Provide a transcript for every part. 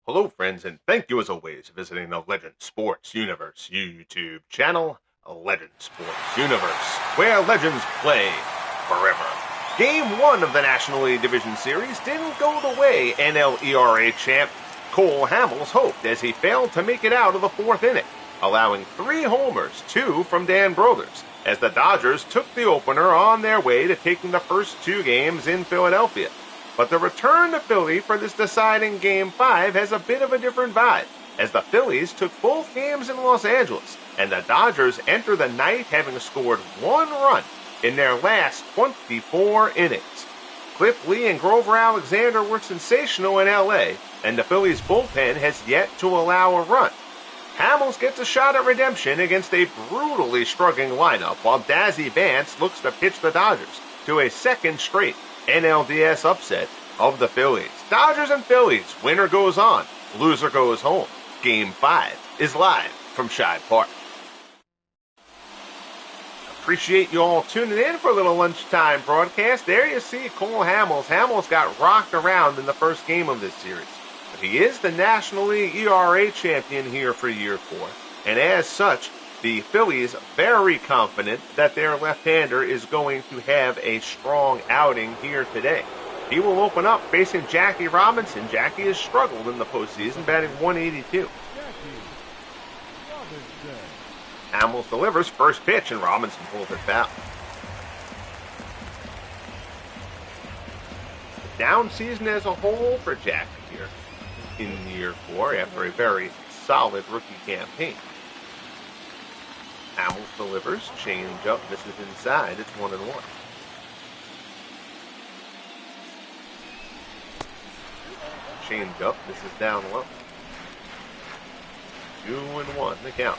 Hello, friends, and thank you as always for visiting the Legend Sports Universe YouTube channel, Legend Sports Universe, where legends play forever. Game 1 of the National League Division Series didn't go the way NLERA champ Cole Hamels hoped as he failed to make it out of the 4th inning, allowing 3 homers, 2 from Dan Brouthers, as the Dodgers took the opener on their way to taking the first 2 games in Philadelphia. But the return to Philly for this deciding Game 5 has a bit of a different vibe, as the Phillies took both games in Los Angeles, and the Dodgers enter the night having scored 1 run in their last 24 innings. Cliff Lee and Grover Alexander were sensational in LA, and the Phillies bullpen has yet to allow a run. Hamels gets a shot at redemption against a brutally struggling lineup, while Dazzy Vance looks to pitch the Dodgers to a second straight NLDS upset of the Phillies. Dodgers and Phillies, winner goes on, loser goes home. Game 5 is live from Shibe Park. Appreciate you all tuning in for a little lunchtime broadcast. There you see Cole Hamels. Hamels got rocked around in the first game of this series. But he is the National League ERA champion here for year 4. And as such, the Phillies very confident that their left-hander is going to have a strong outing here today. He will open up facing Jackie Robinson. Jackie has struggled in the postseason, batting .182. Hamels delivers first pitch, and Robinson pulls it foul. Down season as a whole for Jackie here in year 4 after a very solid rookie campaign. Hamels delivers, change up, this is inside, it's 1-1. Change up, this is down low. 2-1, the count.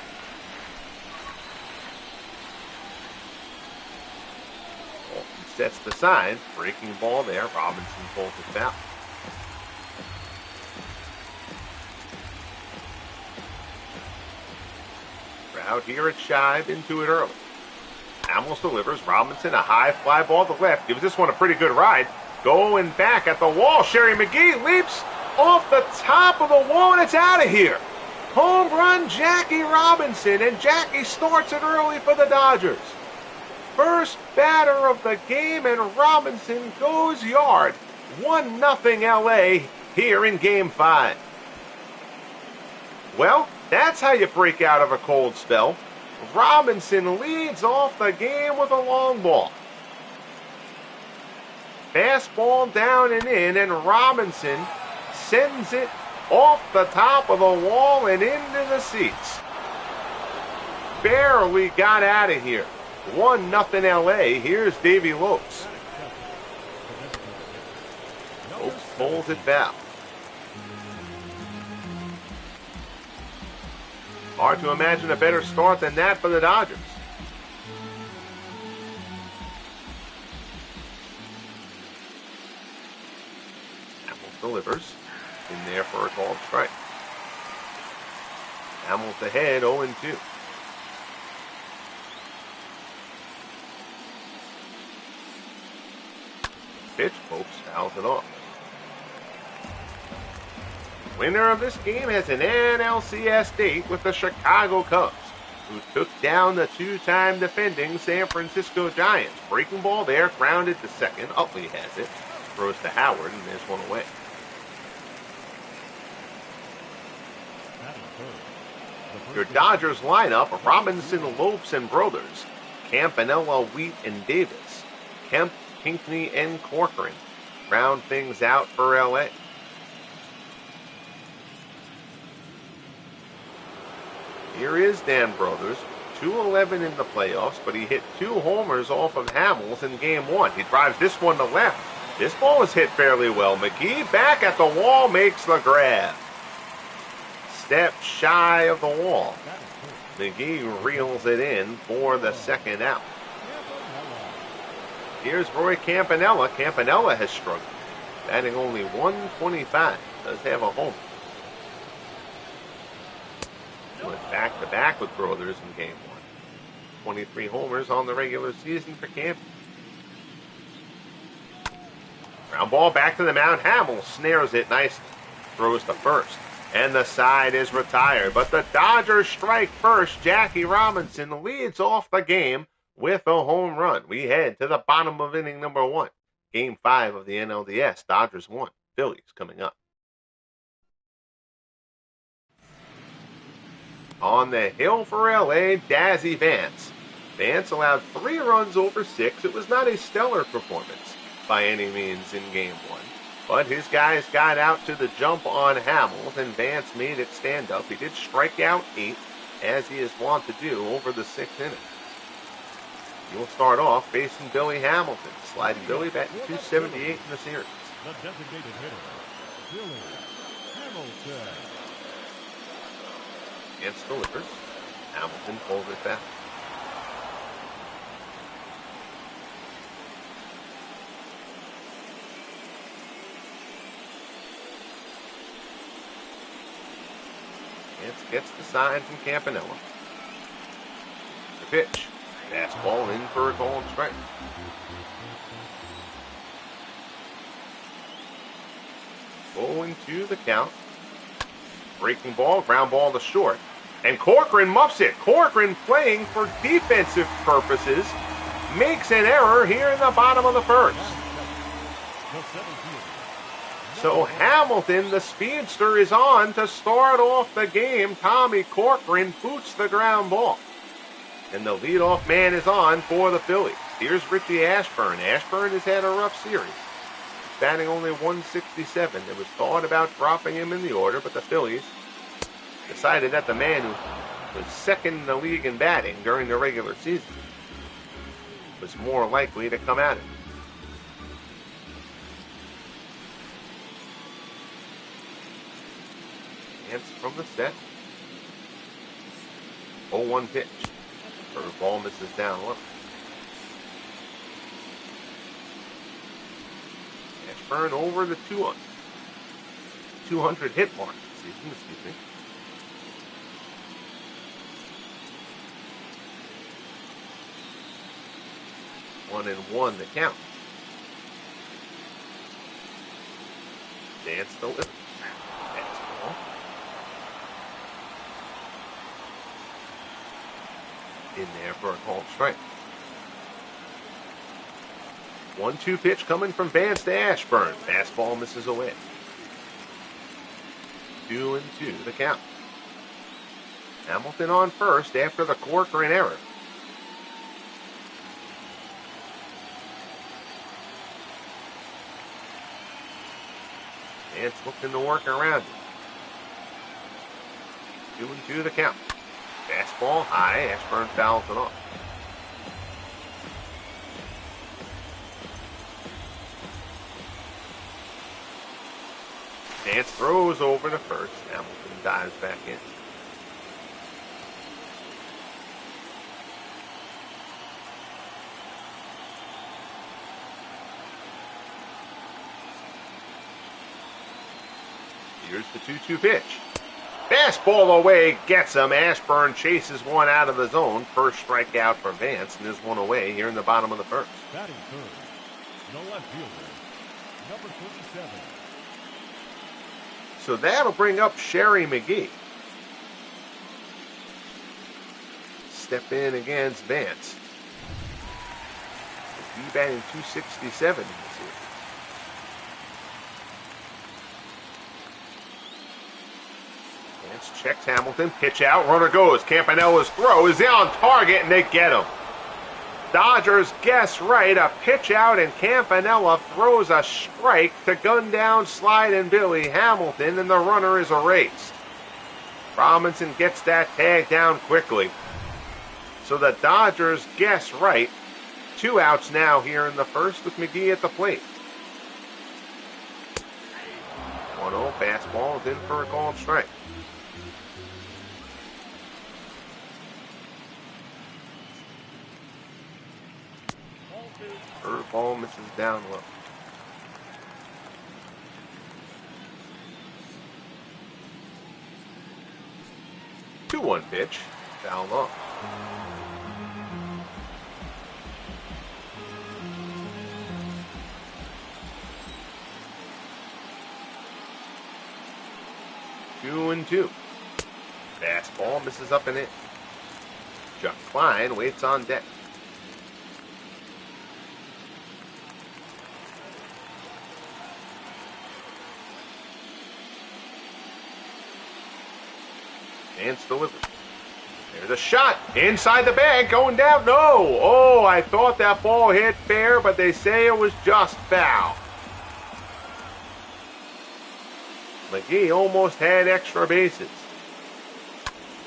Bolton sets the sign, breaking ball there, Robinson pulls it foul. Out here at Shibe, into it early. Hamels delivers. Robinson, a high fly ball to left. Gives this one a pretty good ride. Going back at the wall. Sherry McGee leaps off the top of the wall, and it's out of here. Home run, Jackie Robinson, and Jackie starts it early for the Dodgers. First batter of the game, and Robinson goes yard. 1-0 LA here in Game 5. Well, that's how you break out of a cold spell. Robinson leads off the game with a long ball. Fastball down and in, and Robinson sends it off the top of the wall and into the seats. Barely got out of here. 1-0 LA. Here's Davey Lopes. Lopes pulls it back. Hard to imagine a better start than that for the Dodgers. Hamels delivers. In there for a called strike. Hamels ahead, 0-2. Pitch, Lopes fouls it off. Winner of this game has an NLCS date with the Chicago Cubs, who took down the 2-time defending San Francisco Giants. Breaking ball there, grounded to second. Utley has it. Throws to Howard, and there's one away. Your Dodgers lineup: Robinson, Lopes, and Brouthers. Campanella, Wheat, and Davis. Kemp, Pinckney, and Corcoran. Round things out for LA. Here is Dan Brouthers, 2-11 in the playoffs, but he hit 2 homers off of Hamels in Game 1. He drives this one to left. This ball is hit fairly well. McGee back at the wall, makes the grab. Step shy of the wall. McGee reels it in for the second out. Here's Roy Campanella. Campanella has struggled, batting only .125. Does have a homer. Went back-to-back with Brouthers in Game 1. 23 homers on the regular season for Camp. Ground ball back to the mound. Hamels snares it nicely. Throws to first. And the side is retired. But the Dodgers strike first. Jackie Robinson leads off the game with a home run. We head to the bottom of inning number 1. Game 5 of the NLDS. Dodgers 1. Phillies coming up. On the hill for LA, Dazzy Vance. Vance allowed 3 runs over 6. It was not a stellar performance by any means in Game 1. But his guys got out to the jump on Hamels, and Vance made it stand up. He did strike out 8, as he is wont to do over the 6th inning. He'll start off facing Billy Hamilton, sliding Billy batting .278 in the series. The designated hitter, Billy Hamilton. Against delivers. Hamilton pulls it back. Gets the sign from Campanella. The pitch. Fastball in for a called strike. Going to the count. Breaking ball, ground ball to short. And Corcoran muffs it. Corcoran playing for defensive purposes. Makes an error here in the bottom of the first. So Hamilton, the speedster, is on to start off the game. Tommy Corcoran boots the ground ball. And the leadoff man is on for the Phillies. Here's Richie Ashburn. Ashburn has had a rough series. He's batting only .167. It was thought about dropping him in the order, but the Phillies decided that the man who was second in the league in batting during the regular season was more likely to come at it. From the set. 0-1 pitch. First ball misses down low. Ashburn over the 200 hit mark this season, excuse me. 1-1 the count. Dance the lift. In there for a called strike. 1-2 pitch coming from Vance to Ashburn. Fastball misses away. 2-2 the count. Hamilton on first after the Corcoran error. Vance looking to work around it. 2-2 the count. Fastball high. Ashburn fouls it off. Vance throws over to first. Hamilton dives back in. Here's the 2-2 pitch. Fastball away, gets him. Ashburn chases one out of the zone. First strikeout for Vance, and there's one away here in the bottom of the first. Batting third, the left fielder, number 37. So that'll bring up Sherry McGee. Step in against Vance. He batting .267 in this year. Vance checks Hamilton, pitch out, runner goes. Campanella's throw is on target, and they get him. Dodgers guess right, a pitch out, and Campanella throws a strike to gun down Slide and Billy Hamilton, and the runner is erased. Robinson gets that tag down quickly. So the Dodgers guess right. 2 outs now here in the first with McGee at the plate. 1-0 fastball is in for a called strike. Curveball misses down low. Two-one pitch, foul off. 2-2. Fastball misses up and in. Chuck Klein waits on deck. Vance delivers. There's a shot inside the bag, going down. No! Oh, I thought that ball hit fair, but they say it was just foul. McGee almost had extra bases.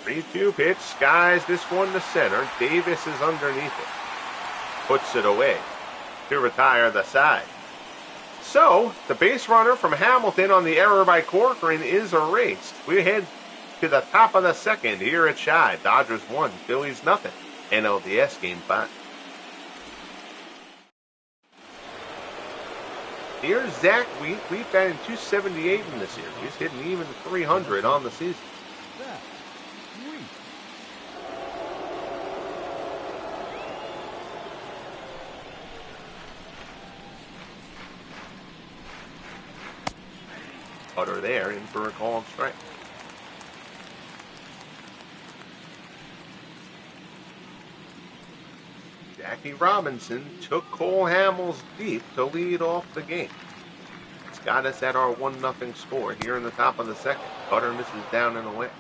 3-2 pitch, skies this one to center. Davis is underneath it. Puts it away to retire the side. So, the base runner from Hamilton on the error by Corcoran is erased. We head to the top of the second here at Shibe. Dodgers 1, Phillies nothing. NLDS Game 5. Here's Zach Wheat. Wheat batting .278 in the series, hitting even .300 on the season. Putter there, in for a called strike. Jackie Robinson took Cole Hamels deep to lead off the game. It's got us at our 1-0 score here in the top of the second. Putter misses down and away.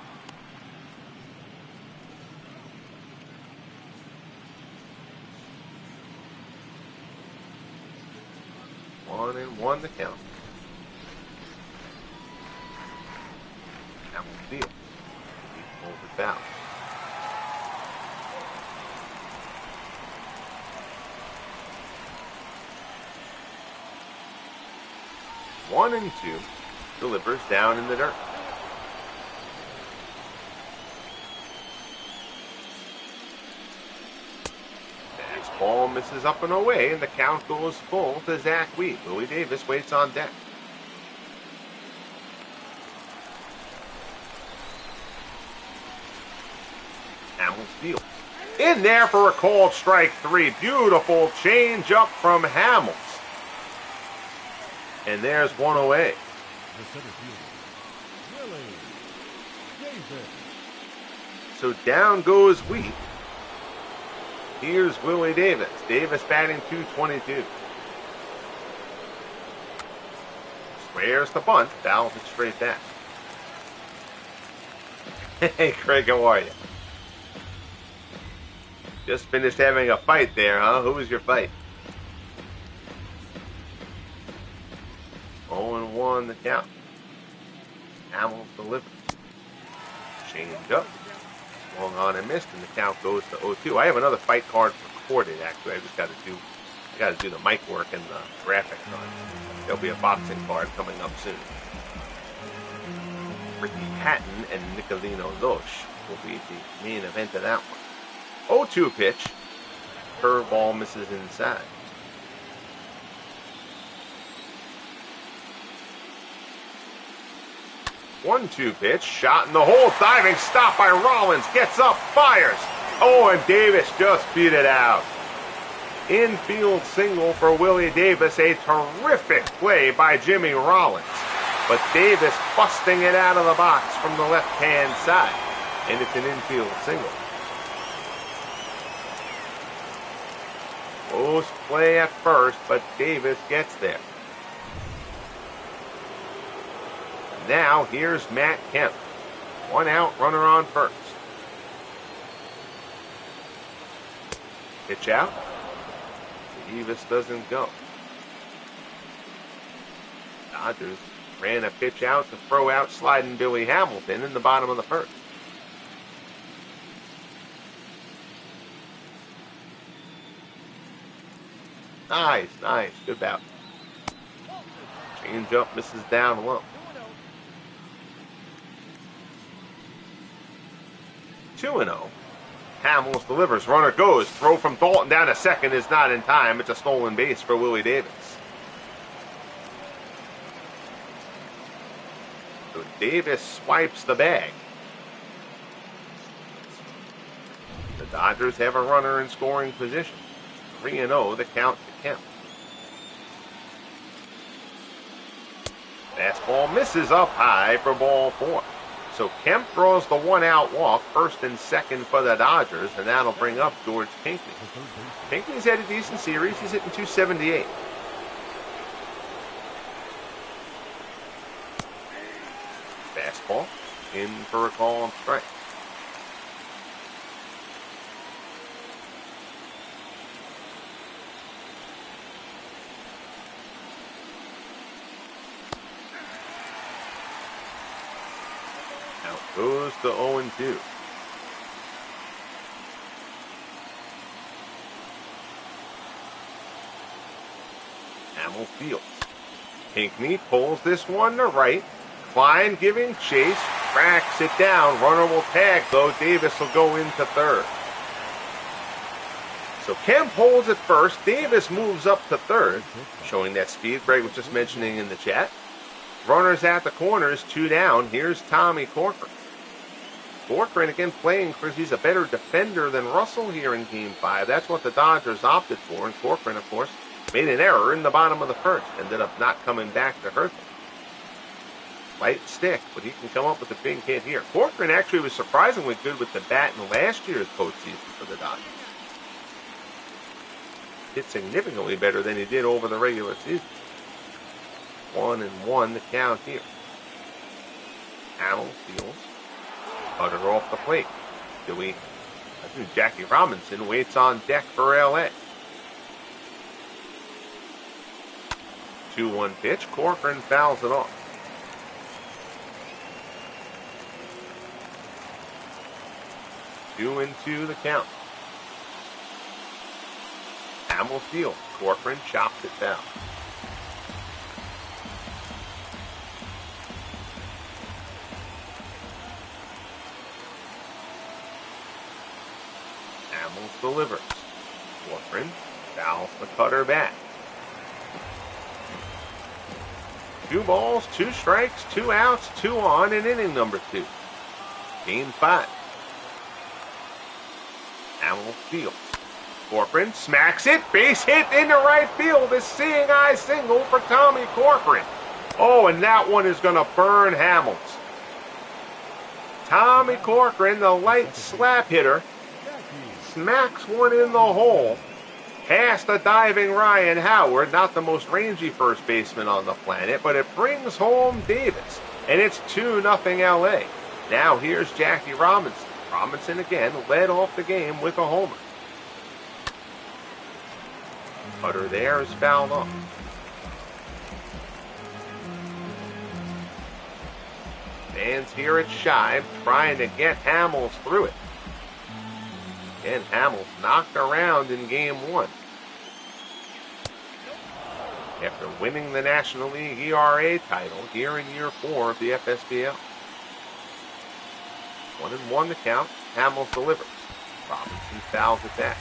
One and one to count. Hamels deal. He pulls it foul. One and two, delivers down in the dirt. Fastball misses up and away, and the count goes full to Zach Wheat. Willie Davis waits on deck. Hamels deals. In there for a called strike 3. Beautiful change up from Hamels. And there's one away. The center fielder, Willie Davis. So down goes Wheat. Here's Willie Davis. Davis batting .222. Squares the bunt. Fouls it straight back. Hey, Craig, how are you? Just finished having a fight there, huh? Who was your fight? 0-1 the count. Hamels delivers. Change up. Swung on and missed, and the count goes to 0-2. I have another fight card recorded, actually. I just got to do the mic work and the graphics on it. There'll be a boxing card coming up soon. Ricky Hatton and Nicolino Loesch will be the main event of that one. 0-2 pitch. Curveball misses inside. 1-2 pitch, shot in the hole, diving stop by Rollins, gets up, fires. Oh, and Davis just beat it out. Infield single for Willie Davis, a terrific play by Jimmy Rollins. But Davis busting it out of the box from the left-hand side, and it's an infield single. Close play at first, but Davis gets there. Now, here's Matt Kemp. 1 out, runner on first. Pitch out. Davis doesn't go. Dodgers ran a pitch out to throw out sliding Billy Hamilton in the bottom of the first. Nice. Good bout. Change up, misses down low. 2-0. Hamels delivers. Runner goes. Throw from Dalton down to second is not in time. It's a stolen base for Willie Davis. So Davis swipes the bag. The Dodgers have a runner in scoring position. 3-0, the count to Kemp. Fastball misses up high for ball 4. So Kemp draws the 1-out walk, first and second for the Dodgers, and that'll bring up George Pinckney. Pinckney's had a decent series. He's hitting .278. Fastball in for a call and strike. Out goes to 0-2. Hamels fields. Pinckney pulls this one to right. Klein giving chase, tracks it down. Runner will tag, though. Davis will go into third. So Kemp holds at first. Davis moves up to third, showing that speed Greg was just mentioning in the chat. Runners at the corners, 2 down. Here's Tommy Corcoran. Corcoran again playing because he's a better defender than Russell here in Game 5. That's what the Dodgers opted for. And Corcoran, of course, made an error in the bottom of the first. Ended up not coming back to hurt them. Light stick, but he can come up with a big hit here. Corcoran actually was surprisingly good with the bat in last year's postseason for the Dodgers. Hit significantly better than he did over the regular season. 1-1 the count here. Hamels fields. Cutter off the plate. Jackie Robinson waits on deck for LA. 2-1 pitch. Corcoran fouls it off. Two and two the count. Hamels field. Corcoran chops it down. Hamels delivers. Corcoran fouls the cutter back. 2 balls, 2 strikes, 2 outs, 2 on in inning number 2. Game 5. Hamels fields. Corcoran smacks it. Base hit into right field. A seeing eye single for Tommy Corcoran. Oh, and that one is going to burn Hamels. Tommy Corcoran, the light slap hitter, smacks one in the hole. Past the diving Ryan Howard, not the most rangy first baseman on the planet, but it brings home Davis. And it's 2-0 LA. Now here's Jackie Robinson. Robinson again led off the game with a homer. Cutter there is fouled off. Fans here at Shibe trying to get Hamels through it. And Hamels knocked around in Game 1. After winning the National League ERA title here in Year 4 of the FSBL. 1-1 the count. Hamels delivers. Robinson fouls it back.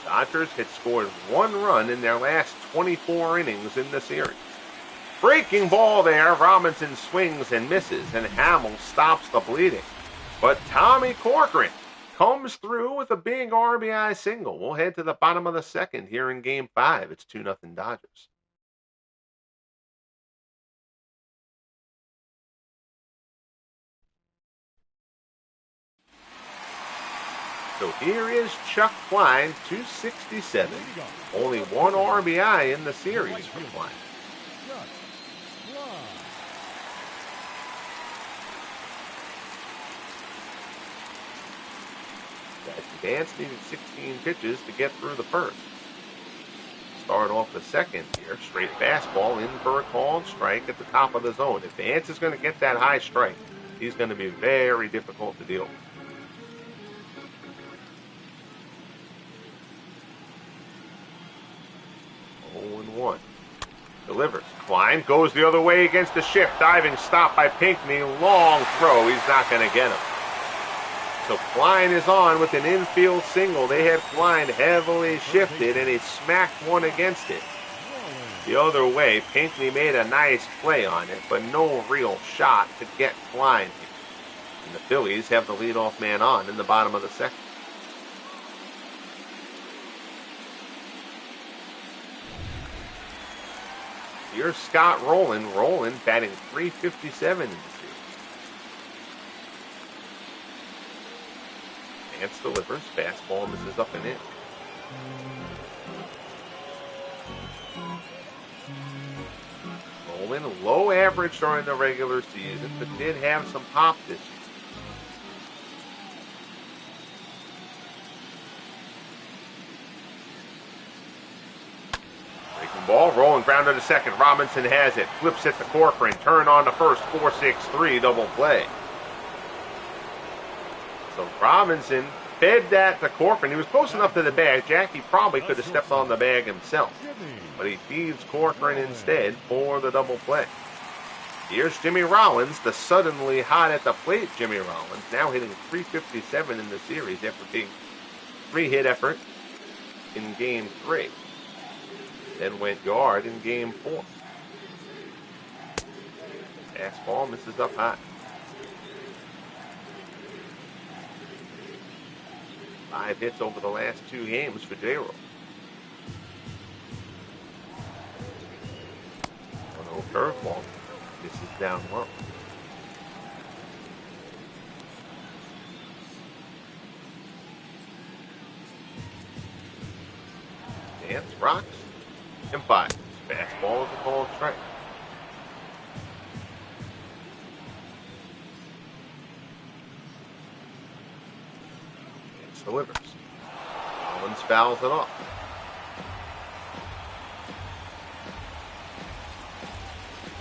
Dodgers had scored 1 run in their last 24 innings in the series. Breaking ball there. Robinson swings and misses, and Hamels stops the bleeding. But Tommy Corcoran comes through with a big RBI single. We'll head to the bottom of the second here in Game 5. It's 2-0 Dodgers. So here is Chuck Klein, 267. Only 1 RBI in the series for Klein. Dazzy Vance needed 16 pitches to get through the first. Start off the second here. Straight fastball in for a called strike at the top of the zone. If Vance is going to get that high strike, he's going to be very difficult to deal with. 0-1. Delivers. Klein goes the other way against the shift. Diving stop by Pinckney. Long throw. He's not going to get him. So Klein is on with an infield single. They had Klein heavily shifted, and he smacked one against it. The other way, Pinckney made a nice play on it, but no real shot to get Klein here. And the Phillies have the leadoff man on in the bottom of the second. Here's Scott Rowland. Rowland batting .357 in the series. Vance delivers. Fastball misses up and in. Rowland, low average during the regular season, but did have some pop this year. Breaking ball, rolling grounder to second. Robinson has it. Flips it to Corcoran. Turn on to first. 4-6-3 double play. So Robinson fed that to Corcoran. He was close enough to the bag. Jackie probably could have stepped on the bag himself. But he feeds Corcoran instead for the double play. Here's Jimmy Rollins, the suddenly hot at the plate Jimmy Rollins, now hitting .357 in the series after being 3-hit effort in Game 3. Then went yard in Game 4. Fastball misses up high. 5 hits over the last 2 games for J-Roll. 1-0 curveball. This is down low. Vance rocks and fires. Fastball is a called strike. Vance delivers. Rollins fouls it off.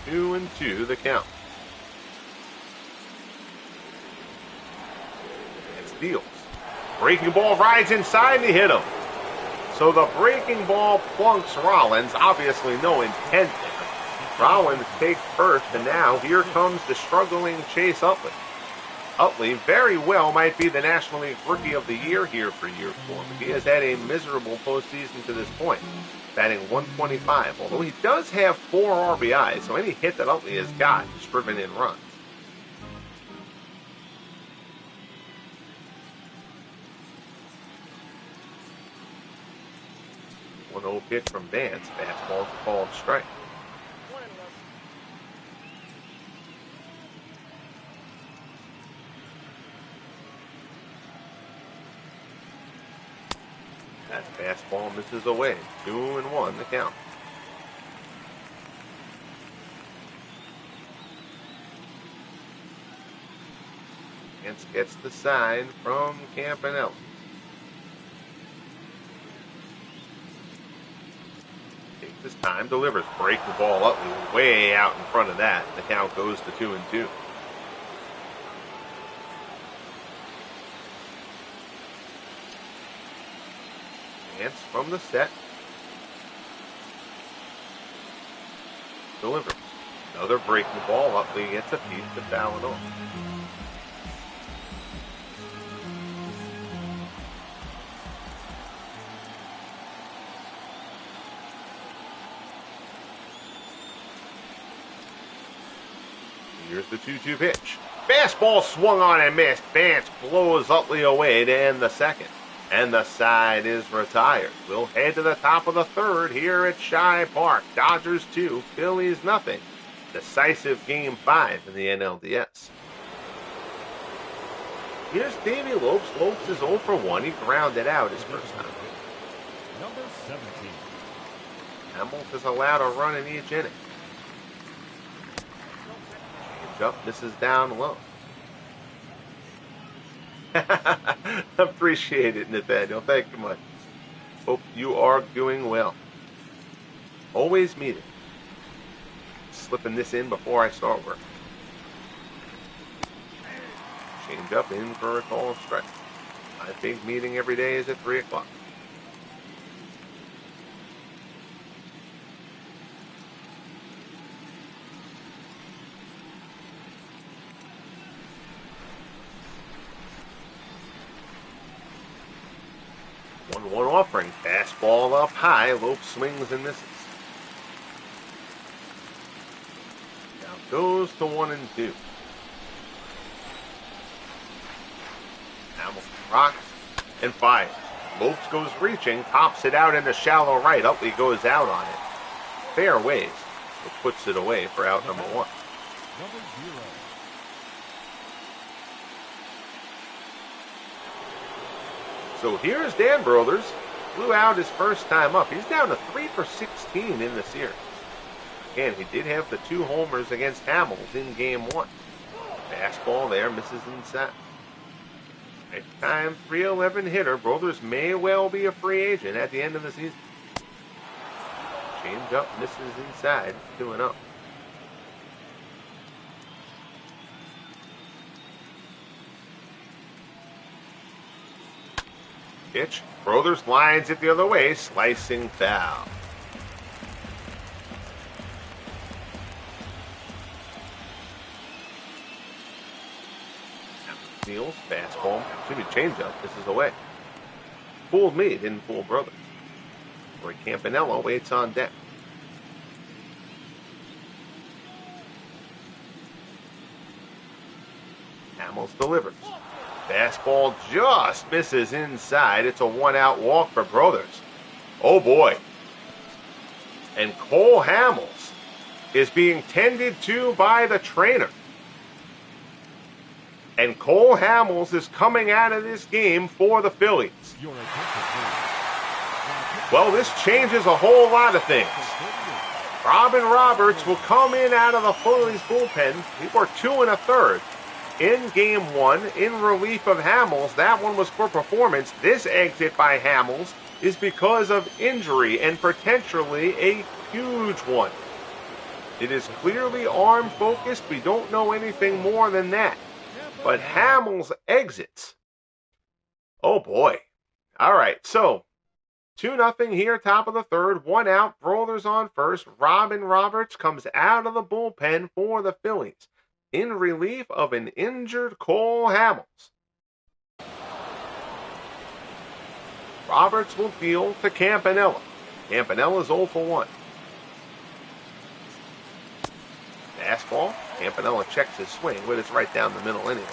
2-2 the count. Vance deals. Breaking ball rides inside and he hit him. So the breaking ball plunks Rollins. Obviously no intent there. Rollins takes first, and now here comes the struggling Chase Utley. Utley very well might be the National League Rookie of the Year here for year 4. He has had a miserable postseason to this point, batting .125. Although he does have 4 RBIs, so any hit that Utley has got is driven in runs. .1-0 pitch from Vance. Fastball is a called strike. That fastball misses away. 2-1 the count. Vance gets the sign from Campanella. Takes his time, delivers. Break the ball up way out in front of that. The count goes to 2-2. Vance from the set. Delivers. Another breaking ball. Utley gets a piece to foul it off. Here's the 2-2 pitch. Fastball swung on and missed. Vance blows Utley away to end the second. And the side is retired. We'll head to the top of the third here at Shibe Park. Dodgers 2, Phillies nothing. Decisive Game 5 in the NLDS. Here's Davey Lopes. Lopes is 0 for 1. He grounded out his first time. Number 17. Hamels is allowed a run in each inning. Change up. This is down low. Appreciate it, Nathaniel. Thank you much. Hope you are doing well. Always meet it. Slipping this in before I start work. Change up in for a call strike. My big meeting every day is at 3 o'clock. One offering. Fastball up high. Lope swings and misses. Now goes to 1-2. Hamilton rocks and fires. Lopes goes reaching, tops it out into shallow right. Utley goes out on it. Fair ways. So puts it away for out number 1. Number 0. So here's Dan Brouthers. Blew out his first time up. He's down to 3 for 16 in the series. Again, he did have the 2 homers against Hamels in game 1. Fastball there, misses inside. Next-time 311 hitter, Brouthers may well be a free agent at the end of the season. Change up, misses inside, 2-0. Pitch. Brouthers lines it the other way, slicing foul. Steals, fastball, changeup. This is away. Fooled me, didn't fool Brouthers. Roy Campanella waits on deck. Hamels delivers. Fastball just misses inside. It's a 1-out walk for Brouthers. Oh boy. And Cole Hamels is being tended to by the trainer. And Cole Hamels is coming out of this game for the Phillies. Well, this changes a whole lot of things. Robin Roberts will come in out of the Phillies bullpen. He worked 2 1/3 in game 1 in relief of Hamels. That one was for performance. This exit by Hamels is because of injury and potentially a huge one. It is clearly arm focused. We don't know anything more than that. But Hamels exits. Oh boy. All right, so 2-0 here, top of the 3rd. 1 out. Brouthers on first. Robin Roberts comes out of the bullpen for the Phillies in relief of an injured Cole Hamels. Roberts will deal to Campanella. Campanella's 0 for 1. Fastball. Campanella checks his swing, but it's right down the middle anyway.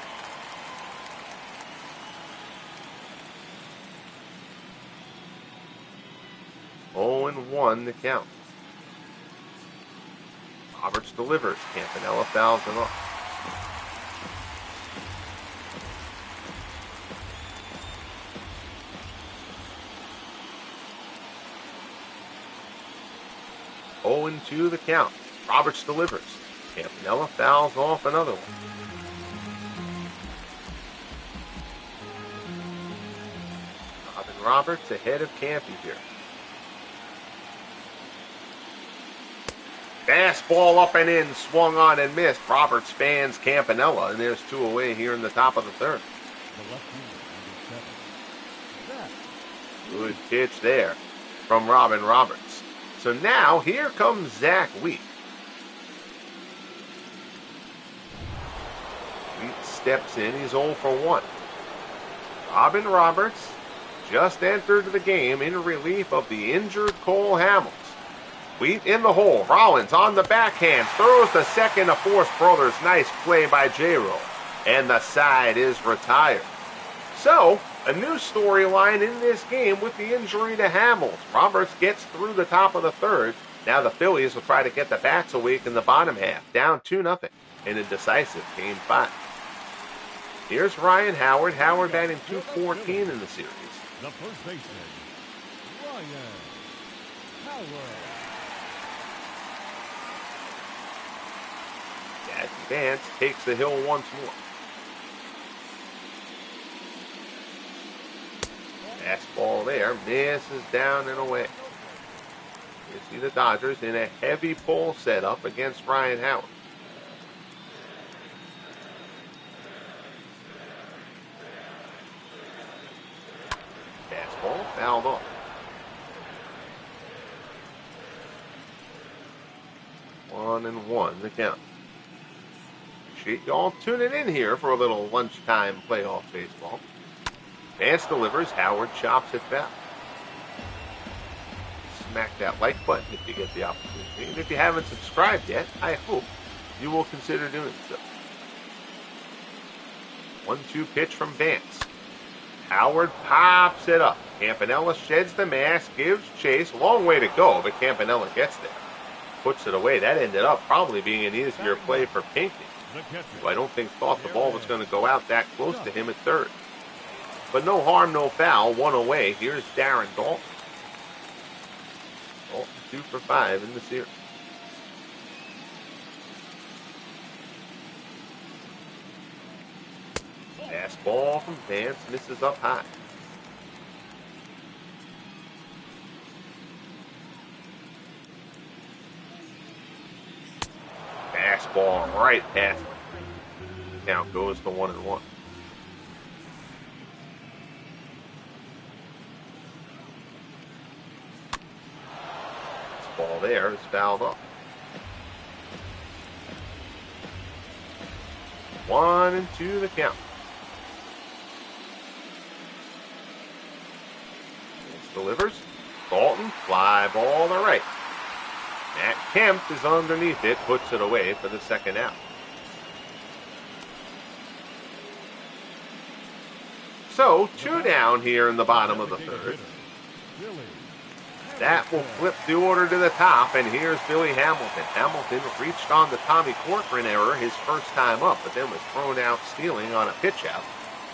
Oh and 1 the count. Roberts delivers. Campanella fouls him off. Oh and 2 the count. Roberts delivers. Campanella fouls off another one. Robin Roberts ahead of Campy here. Fastball up and in, swung on and missed. Roberts spans Campanella, and there's 2 away here in the top of the 3rd. Good pitch there from Robin Roberts. So now here comes Zach Wheat. Wheat steps in. He's 0 for 1. Robin Roberts just entered the game in relief of the injured Cole Hamels. Wheat in the hole. Rollins on the backhand. Throws to second to force Brouthers. Nice play by J-Roll. And the side is retired. So, a new storyline in this game with the injury to Hamels. Roberts gets through the top of the 3rd. Now the Phillies will try to get the bats awake in the bottom half. Down 2-0 in a decisive Game 5. Here's Ryan Howard. Howard batting .214 in the series. The first baseman, Ryan Howard. Dazzy Vance takes the hill once more. Fastball there, misses down and away. You see the Dodgers in a heavy pull setup against Ryan Howard. Fastball fouled off. 1-1 the count. Appreciate y'all tuning in here for a little lunchtime playoff baseball. Vance delivers. Howard chops it foul. Smack that like button if you get the opportunity. And if you haven't subscribed yet, I hope you will consider doing so. 1-2 pitch from Vance. Howard pops it up. Campanella sheds the mask, gives chase. Long way to go, but Campanella gets there. puts it away. That ended up probably being an easier play for Pinckney, who I don't think thought the ball was going to go out that close to him at third. But no harm, no foul. One away. Here's Darren Dalton. Dalton 2 for 5 in the series. Fastball from Vance misses up high. Fastball right past him. Count goes to 1-1. This ball there is fouled up. 1-2 the count. Delivers. Dalton, fly ball to right. Matt Kemp is underneath it, puts it away for the second out. So, 2 down here in the bottom of the third. That will flip the order to the top, and here's Billy Hamilton. Hamilton reached on the Tommy Corcoran error his first time up, but then was thrown out stealing on a pitch out,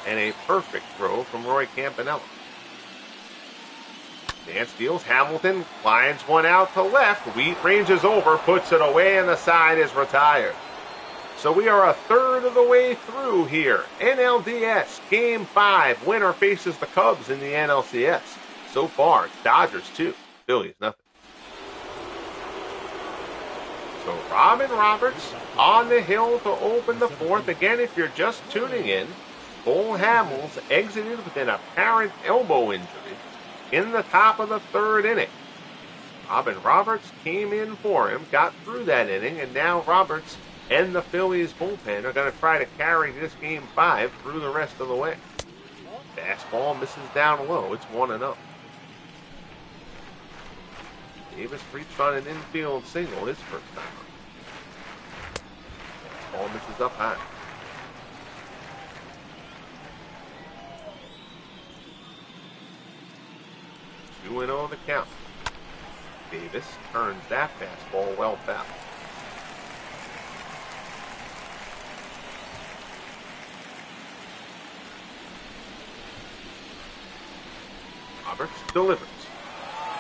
and a perfect throw from Roy Campanella. Vance deals. Hamilton lines one out to left. Wheat ranges over, puts it away, and the side is retired. So we are a third of the way through here. NLDS Game 5. Winner faces the Cubs in the NLCS. So far, Dodgers 2, Phillies nothing. So Robin Roberts on the hill to open the fourth. Again, if you're just tuning in, Cole Hamels exited with an apparent elbow injury in the top of the third inning. Robin Roberts came in for him, got through that inning, and now Roberts and the Phillies bullpen are going to try to carry this Game 5 through the rest of the way. Fastball misses down low. It's 1-0. Davis reached on an infield single his first time up. Fastball misses up high. 2-0 the count. Davis turns that fastball well foul. Roberts delivers.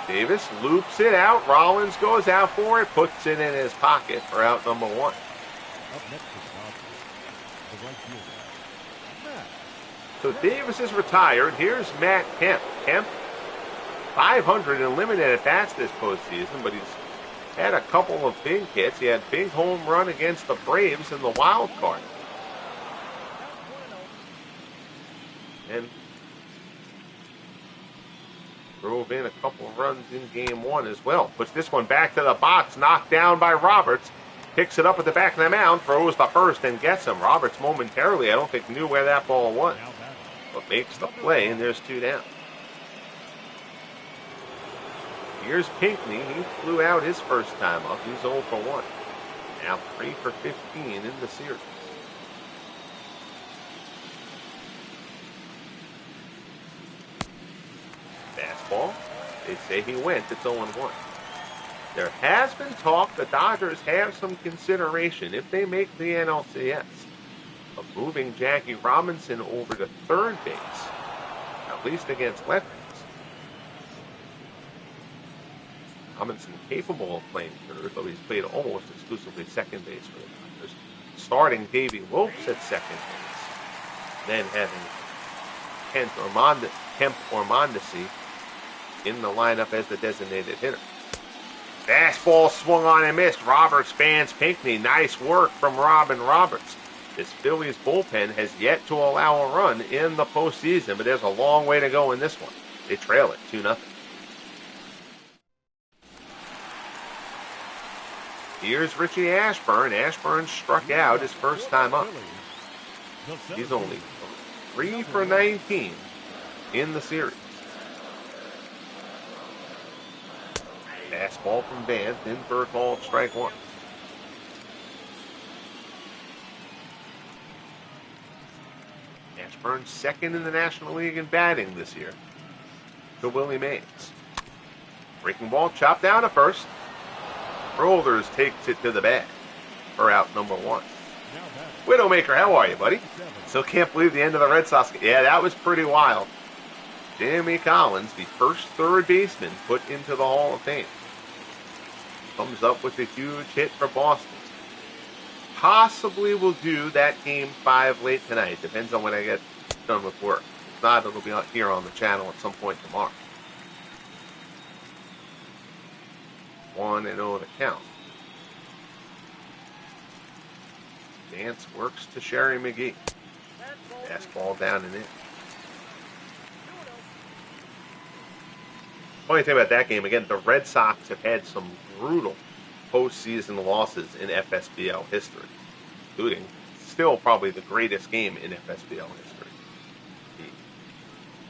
Davis loops it out. Rollins goes out for it, puts it in his pocket for out number 1. Up next is the right fielder, Matt. So Davis is retired. Here's Matt Kemp. Kemp, 500 in limited at-bats this postseason, but he's had a couple of big hits. He had a big home run against the Braves in the wild card. And drove in a couple of runs in Game 1 as well. Puts this one back to the box, knocked down by Roberts. Picks it up at the back of the mound, throws the first and gets him. Roberts momentarily, I don't think, knew where that ball was, but makes the play, and there's 2 down. Here's Pinckney. He flew out his first time up. He's 0 for 1. Now 3 for 15 in the series. Fastball. They say he went. It's 0-1. There has been talk the Dodgers have some consideration, if they make the NLCS, of moving Jackie Robinson over to third base, at least against lefties. Robinson capable of playing third, though he's played almost exclusively second base for the Dodgers. Starting Davey Lopes at second base, then having Kemp or Mondesi in the lineup as the designated hitter. Fastball swung on and missed. Roberts fans Pinckney. Nice work from Robin Roberts. This Phillies bullpen has yet to allow a run in the postseason, but there's a long way to go in this one. They trail it 2-0. Here's Richie Ashburn. Ashburn struck out his first time up. He's only 3 for 19 in the series. Fastball from Vance, in for a called strike 1. Ashburn second in the National League in batting this year to Willie Mays. Breaking ball chopped down to first. Brouthers takes it to the bag for out number 1. Now batting. Widowmaker, how are you, buddy? 37. Still can't believe the end of the Red Sox game. Yeah, that was pretty wild. Jimmy Collins, the first third baseman put into the Hall of Fame, comes up with a huge hit for Boston. Possibly will do that game 5 late tonight. Depends on when I get done with work. If not, it'll be out here on the channel at some point tomorrow. 1-0 the count. Vance works to Sherry McGee. Fastball down and in. Funny thing about that game, again, the Red Sox have had some brutal postseason losses in FSBL history, including still probably the greatest game in FSBL history.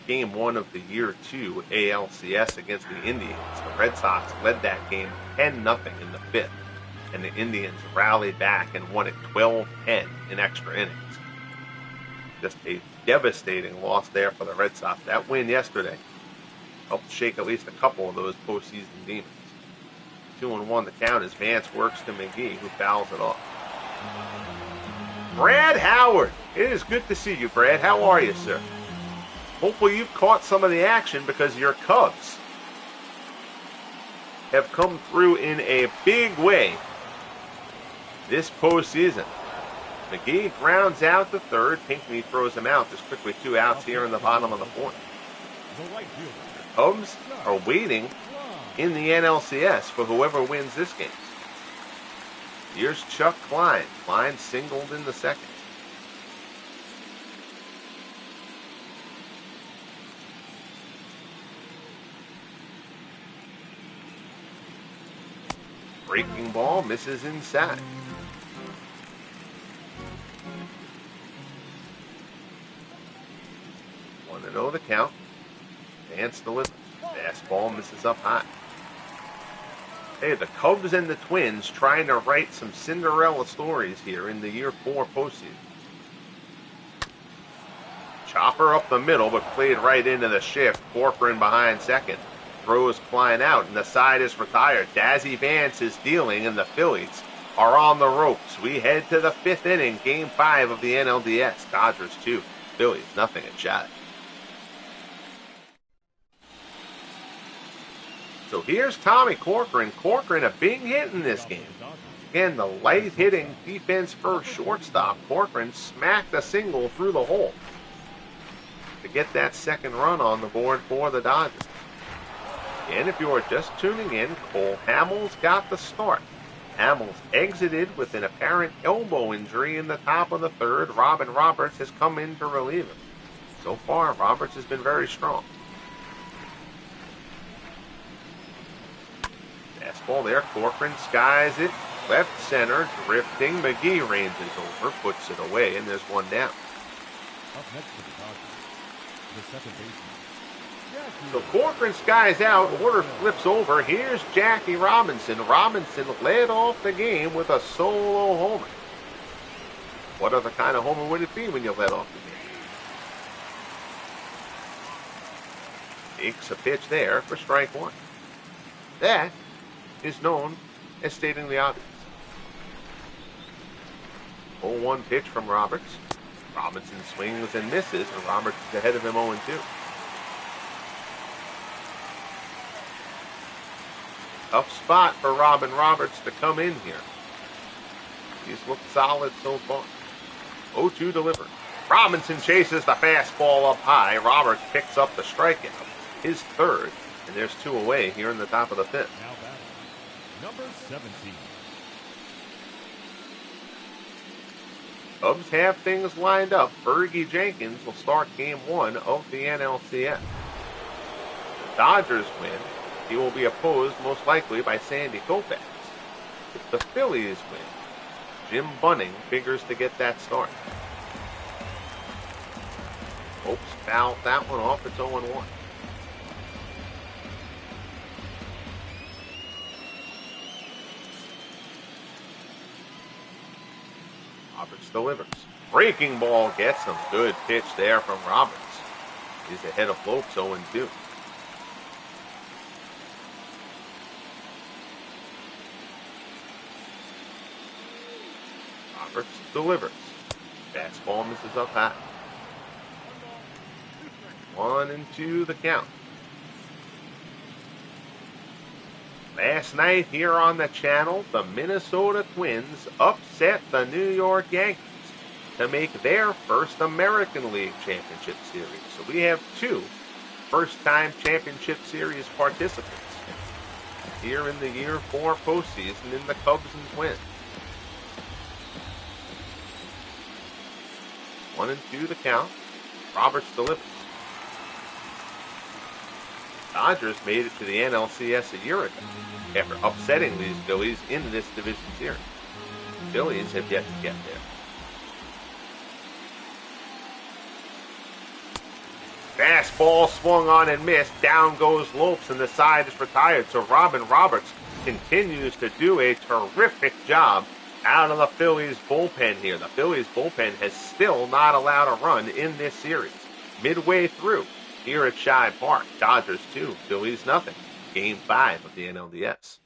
Game 1 of the year 2 ALCS against the Indians. The Red Sox led that game 10-0 in the 5th, and the Indians rallied back and won it 12-10 in extra innings. Just a devastating loss there for the Red Sox. That win yesterday helped shake at least a couple of those postseason demons. 2-1 the count as Vance works to McGee, who fouls it off. Brad Howard. It is good to see you, Brad. How are you, sir? Hopefully you've caught some of the action because your Cubs have come through in a big way this postseason. McGee grounds out the third. Pinckney throws him out. There's quickly 2 outs here in the bottom of the 4th. The right fielder. Cubs are waiting in the NLCS for whoever wins this game. Here's Chuck Klein. Klein singled in the 2nd. Breaking ball misses inside. 1-0 the count. Vance delivers. Fastball misses up high. Hey, the Cubs and the Twins trying to write some Cinderella stories here in the year 4 postseason. Chopper up the middle, but played right into the shift. Corcoran behind second. Throws Klein out, and the side is retired. Dazzy Vance is dealing, and the Phillies are on the ropes. We head to the 5th inning, game 5 of the NLDS. Dodgers 2, Phillies nothing at shot. So here's Tommy Corcoran. Corcoran, a big hit in this game. Again, the light-hitting defense first shortstop. Corcoran smacked a single through the hole to get that 2nd run on the board for the Dodgers. And if you are just tuning in, Cole Hamels got the start. Hamels exited with an apparent elbow injury in the top of the 3rd. Robin Roberts has come in to relieve him. So far, Roberts has been very strong. Fastball there. Corcoran skies it. Left center, drifting. McGee ranges over, puts it away, and there's 1 down. Up next to the Dodgers, the second baseman. So Corcoran skies out. Order flips over. Here's Jackie Robinson. Robinson led off the game with a solo homer. What other kind of homer would it be when you led off the game? Takes a pitch there for strike 1. That is known as stating the obvious. 0-1 pitch from Roberts. Robinson swings and misses, and Roberts is ahead of him 0-2. Tough spot for Robin Roberts to come in here. He's looked solid so far. 0-2 delivered. Robinson chases the fastball up high. Roberts picks up the strikeout, his 3rd, and there's 2 away here in the top of the 5th. Now batting, number 17. Cubs have things lined up. Fergie Jenkins will start game 1 of the NLCS. The Dodgers win. He will be opposed most likely by Sandy Koufax. If the Phillies win, Jim Bunning figures to get that start. Hopes fouled that one off. It's 0-1. Roberts delivers. Breaking ball gets him. Good pitch there from Roberts. He's ahead of Lopes 0-2. – Roberts delivers. Fastball misses up high. 1-2 the count. Last night here on the channel, the Minnesota Twins upset the New York Yankees to make their first American League Championship Series. So we have 2 first-time Championship Series participants here in the Year 4 postseason in the Cubs and Twins. 1-2 the count. Roberts delivers. Dodgers made it to the NLCS a year ago after upsetting these Phillies in this division series. The Phillies have yet to get there. Fastball swung on and missed. Down goes Lopes, and the side is retired. So Robin Roberts continues to do a terrific job out of the Phillies bullpen here. The Phillies bullpen has still not allowed a run in this series. Midway through here at Shibe Park, Dodgers 2, Phillies nothing. Game 5 of the NLDS.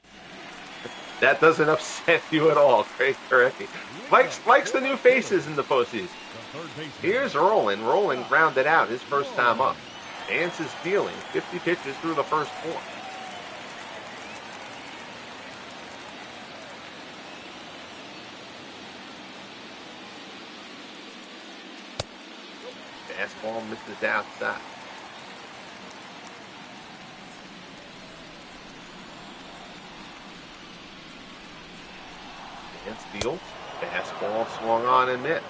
That doesn't upset you at all, Craig Turecki. Likes the new faces in the postseason. Here's Roland. Roland grounded out his first time up. Vance is dealing 50 pitches through the first 4. Fastball misses outside. Vance deals. Fastball swung on and missed.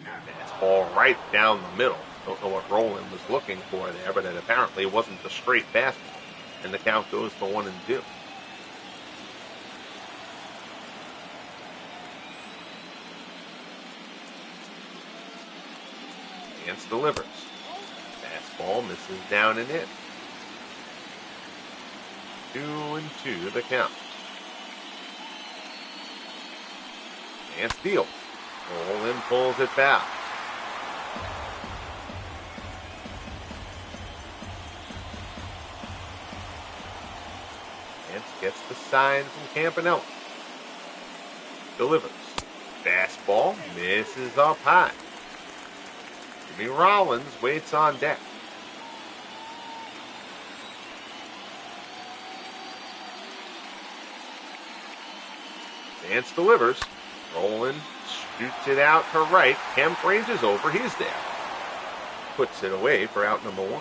Fastball right down the middle. Don't know what Roland was looking for there, but it apparently wasn't the straight fastball. And the count goes to 1-2. Vance delivers. Fastball misses down and in. 2-2 the count. Vance deals. Roland pulls it foul. Vance gets the sign from Campanella. Delivers. Fastball misses up high. Jimmy Rollins waits on deck. Vance delivers. Roland shoots it out to right. Kemp ranges over. He's there. Puts it away for out number 1. Now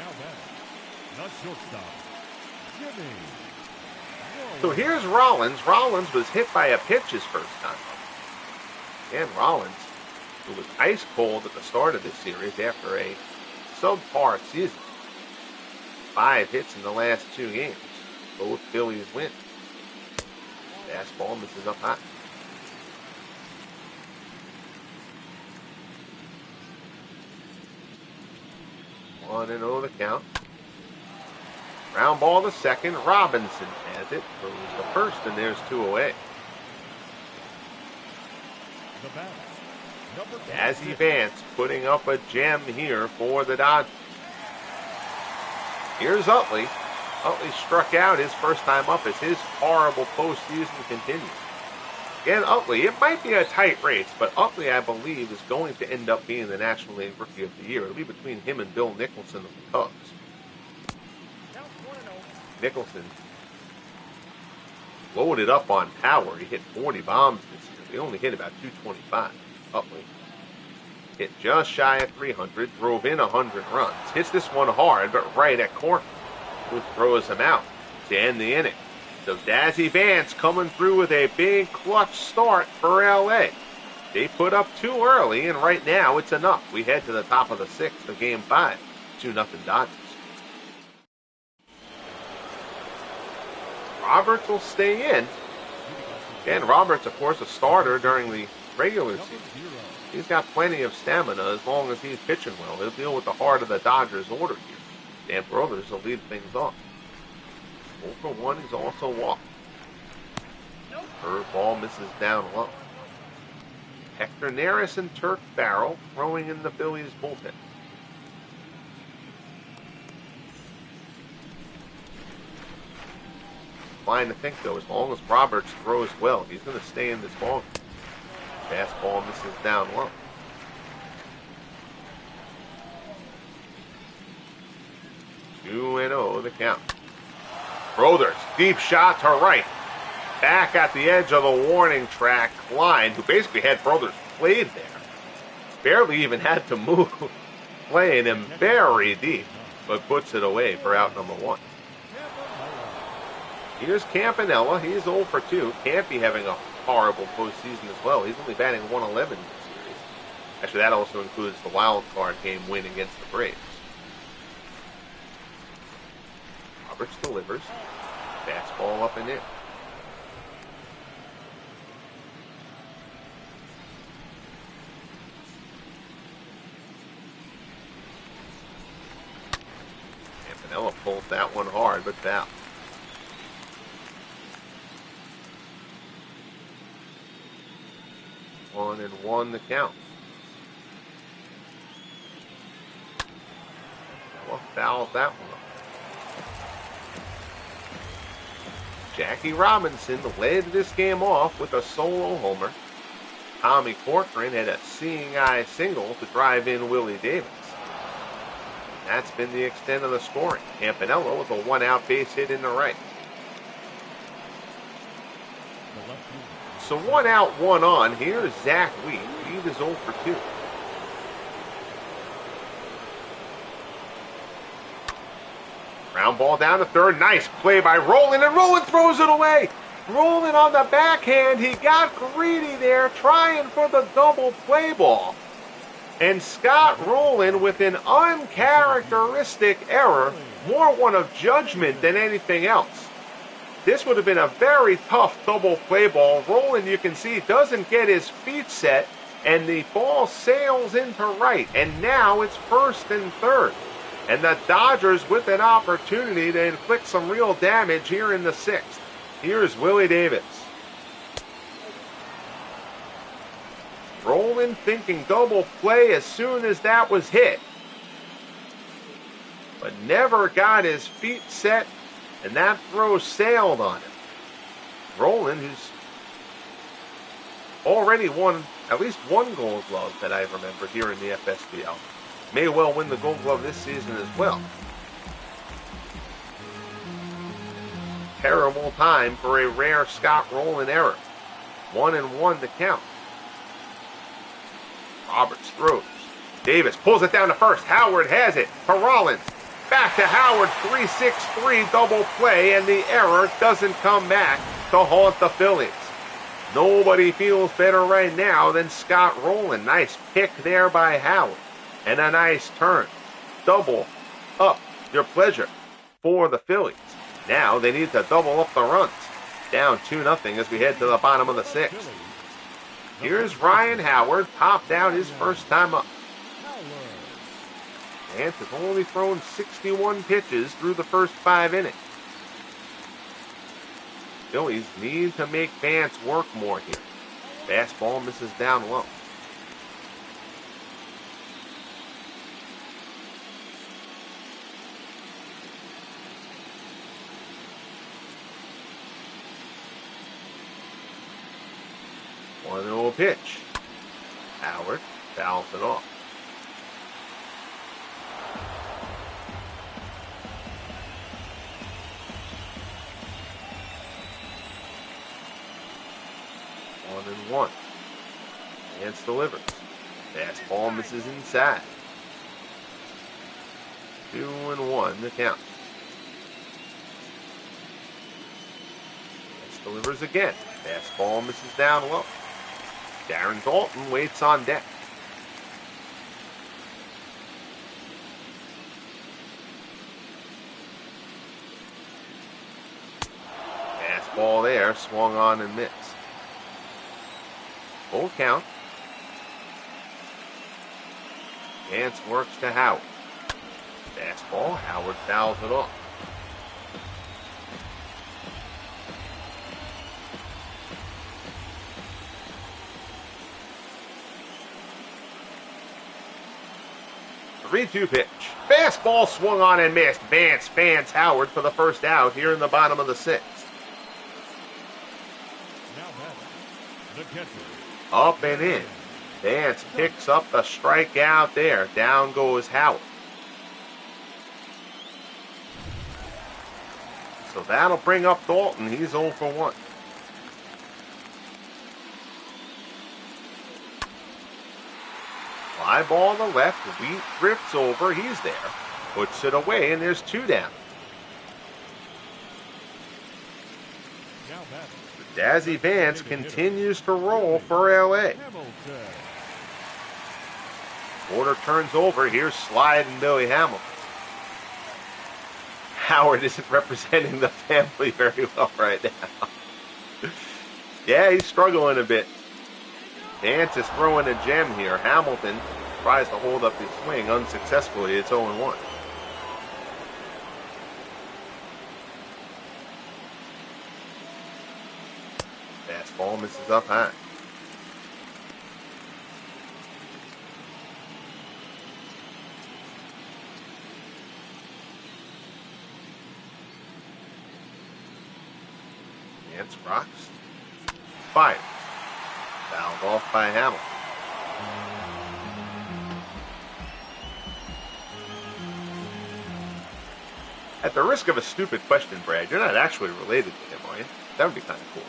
back, the shortstop, Jimmy. So here's Rollins. Rollins was hit by a pitch his first time. Dan Rollins, who was ice cold at the start of this series after a subpar season. 5 hits in the last 2 games. Both Phillies win. Fastball misses up high. One and 0 the count. Ground ball to second. Robinson has it. Throws the first, and there's 2 away. Dazzy Vance putting up a gem here for the Dodgers. Here's Utley. Utley struck out his first time up as his horrible postseason continues. Again, Utley, it might be a tight race, but Utley, I believe, is going to end up being the National League Rookie of the Year. It'll be between him and Bill Nicholson of the Cubs. Nicholson loaded up on power. He hit 40 bombs this year. He only hit about 225. Utley hit just shy of 300, drove in 100 runs. Hits this one hard, but right at corner. Who throws him out to end the inning. So Dazzy Vance coming through with a big clutch start for LA. They put up 2 early, and right now it's enough. We head to the top of the 6th of Game 5. 2-0 Dodgers. Roberts will stay in. Again, Roberts, of course, a starter during the regular season. He's got plenty of stamina as long as he's pitching well. He'll deal with the heart of the Dodgers order here. Dan Brouthers will lead things off. 0 for 1, he's also walked. Curveball misses down low. Hector Neris and Turk Farrell throwing in the Phillies bullpen. Fine to think, though, as long as Roberts throws well, he's going to stay in this ball. Fastball misses down low. 2-0 the count. Brouthers, deep shot to right. Back at the edge of the warning track, Klein, who basically had Brouthers played there, barely even had to move, playing him very deep, but puts it away for out number 1. Here's Campanella. He's 0 for 2. Campy having a horrible postseason as well. He's only batting 111 in the series. Actually, that also includes the wild card game win against the Braves. Roberts delivers. Fastball up and in. Campanella pulled that one hard, but foul. 1-1 the count. Well, fouls that one up. Jackie Robinson led this game off with a solo homer. Tommy Corcoran had a seeing eye single to drive in Willie Davis. That's been the extent of the scoring. Campanella with a 1-out base hit in the right. So 1 out, 1 on. Here's Zach Wheat. Wheat is 0 for 2. Ground ball down to third. Nice play by Rowland, and Rowland throws it away. Rowland on the backhand. He got greedy there, trying for the double play ball. And Scott Rowland with an uncharacteristic error, more one of judgment than anything else. This would have been a very tough double play ball. Rowland, you can see, doesn't get his feet set, and the ball sails into right. And now it's first and third. And the Dodgers with an opportunity to inflict some real damage here in the 6th. Here's Willie Davis. Rowland thinking double play as soon as that was hit, but never got his feet set, and that throw sailed on him. Rowland, who's already won at least 1 Gold Glove that I remember here in the FSBL, may well win the Gold Glove this season as well. Terrible time for a rare Scott Rowland error. 1-1 to count. Roberts throws. Davis pulls it down to first. Howard has it to Rollins. Back to Howard. 3-6-3 double play, and the error doesn't come back to haunt the Phillies. Nobody feels better right now than Scott Rowland. Nice pick there by Howard. And a nice turn. Double up your pleasure for the Phillies. Now they need to double up the runs. Down 2-0 as we head to the bottom of the 6th. Here's Ryan Howard, popped out his first time up. Vance has only thrown 61 pitches through the first 5 innings. Phillies need to make Vance work more here. Fastball misses down low. One-0 pitch. Howard fouls it off. One. Vance delivers. Fastball misses inside. 2-1 the count. Vance delivers again. Fastball misses down low. Darren Dalton waits on deck. Fastball there, swung on and missed. Full count. Vance works to Howard. Fastball, Howard fouls it off. 3-2 pitch. Fastball swung on and missed. Vance fans Howard for the first out here in the bottom of the 6th. Now batting, the catcher. Up and in. Vance picks up the strikeout there. Down goes Howard. So that'll bring up Dalton. He's 0 for 1. Fly ball to left. Wheat drifts over. He's there. Puts it away, and there's 2 down. Now batting, Dazzy Vance continues to roll for LA. Hamilton. Order turns over. Here's sliding Billy Hamilton. Howard isn't representing the family very well right now. Yeah, he's struggling a bit. Vance is throwing a gem here. Hamilton tries to hold up his swing unsuccessfully. It's 0-1. Fastball misses up high. Vance rocks. Fire. Fouled off by Hamilton. At the risk of a stupid question, Brad, you're not actually related to him, are you? That would be kind of cool.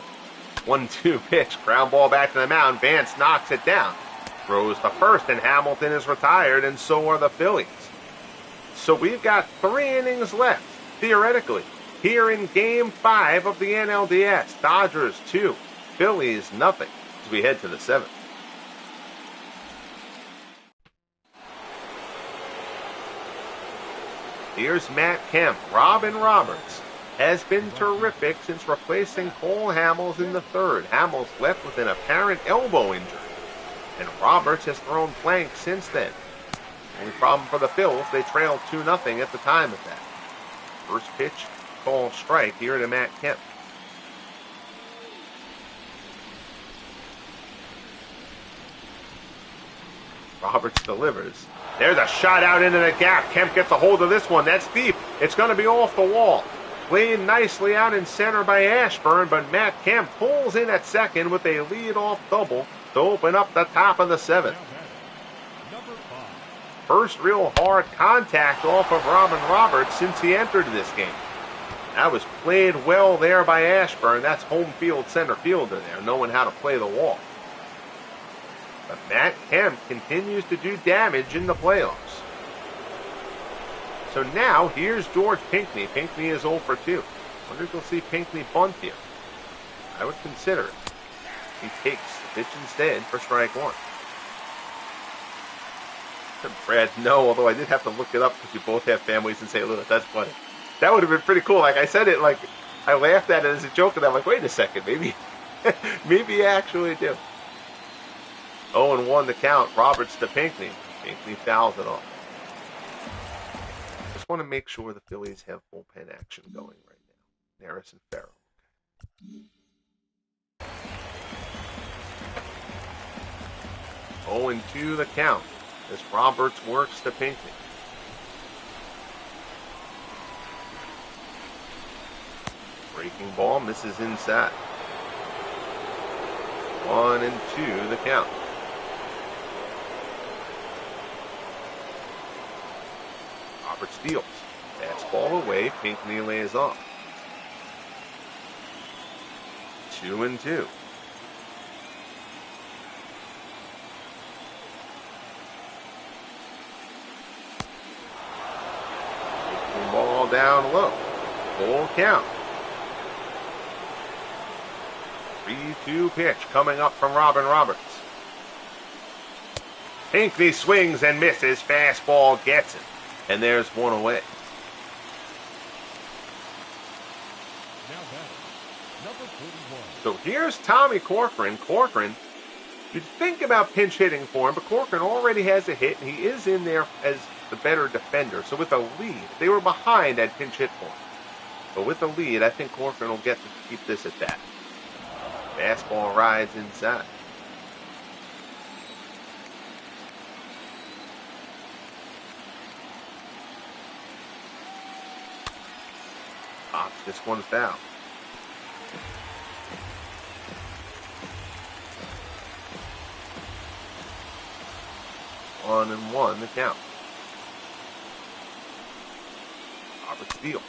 1-2 pitch. Ground ball back to the mound. Vance knocks it down. Throws to first, and Hamilton is retired, and so are the Phillies. So we've got 3 innings left, theoretically, here in Game 5 of the NLDS. Dodgers 2, Phillies nothing, as we head to the 7th. Here's Matt Kemp. Robin Roberts has been terrific since replacing Cole Hamels in the 3rd. Hamels left with an apparent elbow injury, and Roberts has thrown blank since then. Only problem for the Phils, they trailed 2-0 at the time of that. First pitch, called strike here to Matt Kemp. Roberts delivers. There's a shot out into the gap. Kemp gets a hold of this one. That's deep. It's going to be off the wall. Played nicely out in center by Ashburn, but Matt Kemp pulls in at second with a lead-off double to open up the top of the 7th. First real hard contact off of Robin Roberts since he entered this game. That was played well there by Ashburn. That's home field center fielder there, knowing how to play the wall. But Matt Kemp continues to do damage in the playoffs. So now, here's George Pinckney. Pinckney is 0 for 2. Wonder if we'll see Pinckney bunt here. I would consider it. He takes the pitch instead for strike 1. Brad, no, although I did have to look it up because you both have families in St. Louis. That's funny. That would have been pretty cool. Like I said it, like I laughed at it as a joke, and I'm like, wait a second, maybe, maybe I actually do. 0-1 the count. Roberts to Pinckney. Pinckney fouls it off. Just want to make sure the Phillies have bullpen action going right now. Neris and Farrell. 0-2 the count as Roberts works to Pinckney. Breaking ball misses inside. 1-2 the count. Roberts deals. Fastball away. Pinckney lays off. 2-2. Ball down low. Full count. 3-2 pitch coming up from Robin Roberts. Pinckney swings and misses. Fastball gets it. And there's one away. Now batting, number 41. So here's Tommy Corcoran. Corcoran, you'd think about pinch hitting for him, but Corcoran already has a hit, and he is in there as the better defender. So with a lead, if they were behind, I'd pinch hit for him. But with a lead, I think Corcoran will get to keep this at that. Fastball rides inside. This one's down. 1-1 the count. Robert steals.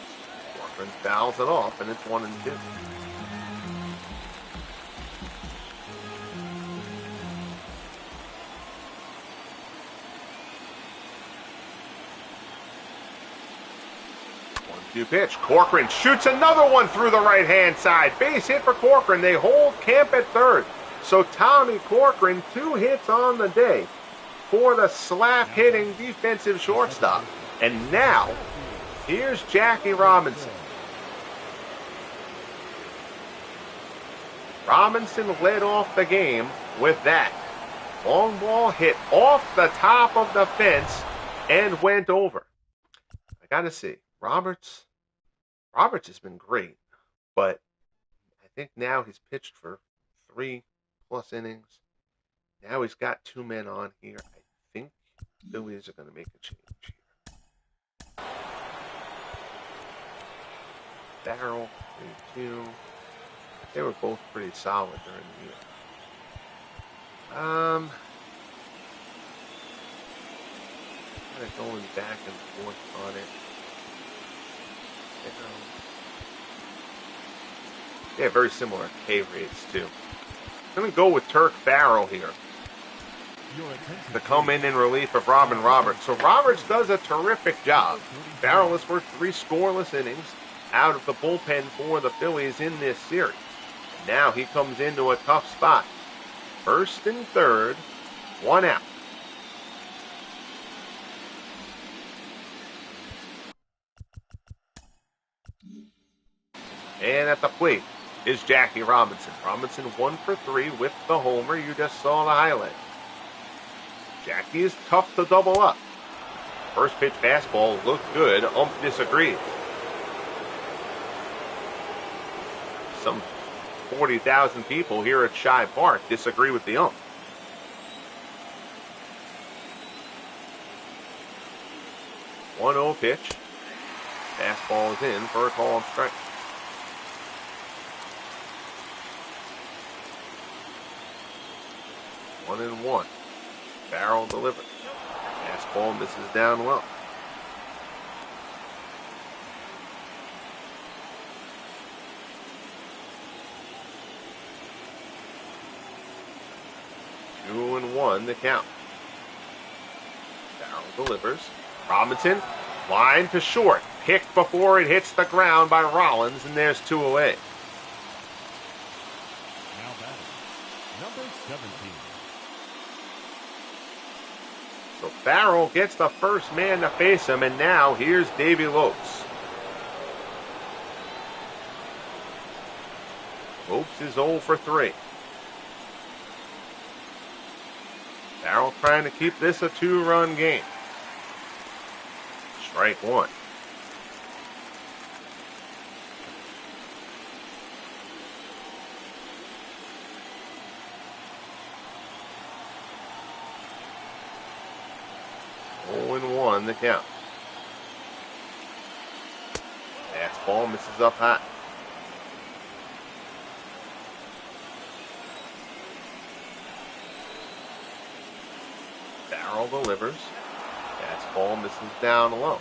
Corcoran fouls it off, and it's 1-2. One-two pitch. Corcoran shoots another one through the right-hand side. Base hit for Corcoran. They hold Camp at third. So Tommy Corcoran, 2 hits on the day for the slap-hitting defensive shortstop. And now, here's Jackie Robinson. Robinson led off the game with that. Long ball hit off the top of the fence and went over. I gotta see. Roberts has been great, but I think now he's pitched for 3+ innings. Now he's got 2 men on here. I think the Phillies are going to make a change here. Barrel, 3-2. They were both pretty solid during the year. Kind of going back and forth on it. Yeah, very similar K rates too. I'm going to go with Turk Farrell here to come in relief of Robin Roberts. So Roberts does a terrific job. Farrell has worked 3 scoreless innings out of the bullpen for the Phillies in this series. And now he comes into a tough spot. 1st and 3rd, 1 out. And at the plate is Jackie Robinson. Robinson 1 for 3 with the homer. You just saw the highlight. Jackie is tough to double up. First pitch fastball looked good. Ump disagrees. Some 40,000 people here at Shibe Park disagree with the ump. One-0 pitch. Fastball is in for a called strike. One and 1. Barrel delivered. Fastball misses down low. Two and 1 the count. Barrel delivers. Robinson, line to short. Picked before it hits the ground by Rollins, and there's 2 away. Now batting, number 17. So Farrell gets the first man to face him, and now here's Davey Lopes. Lopes is 0 for 3. Farrell trying to keep this a 2-run game. Strike 1. The count. Fastball misses up high. Farrell delivers. Fastball misses down low.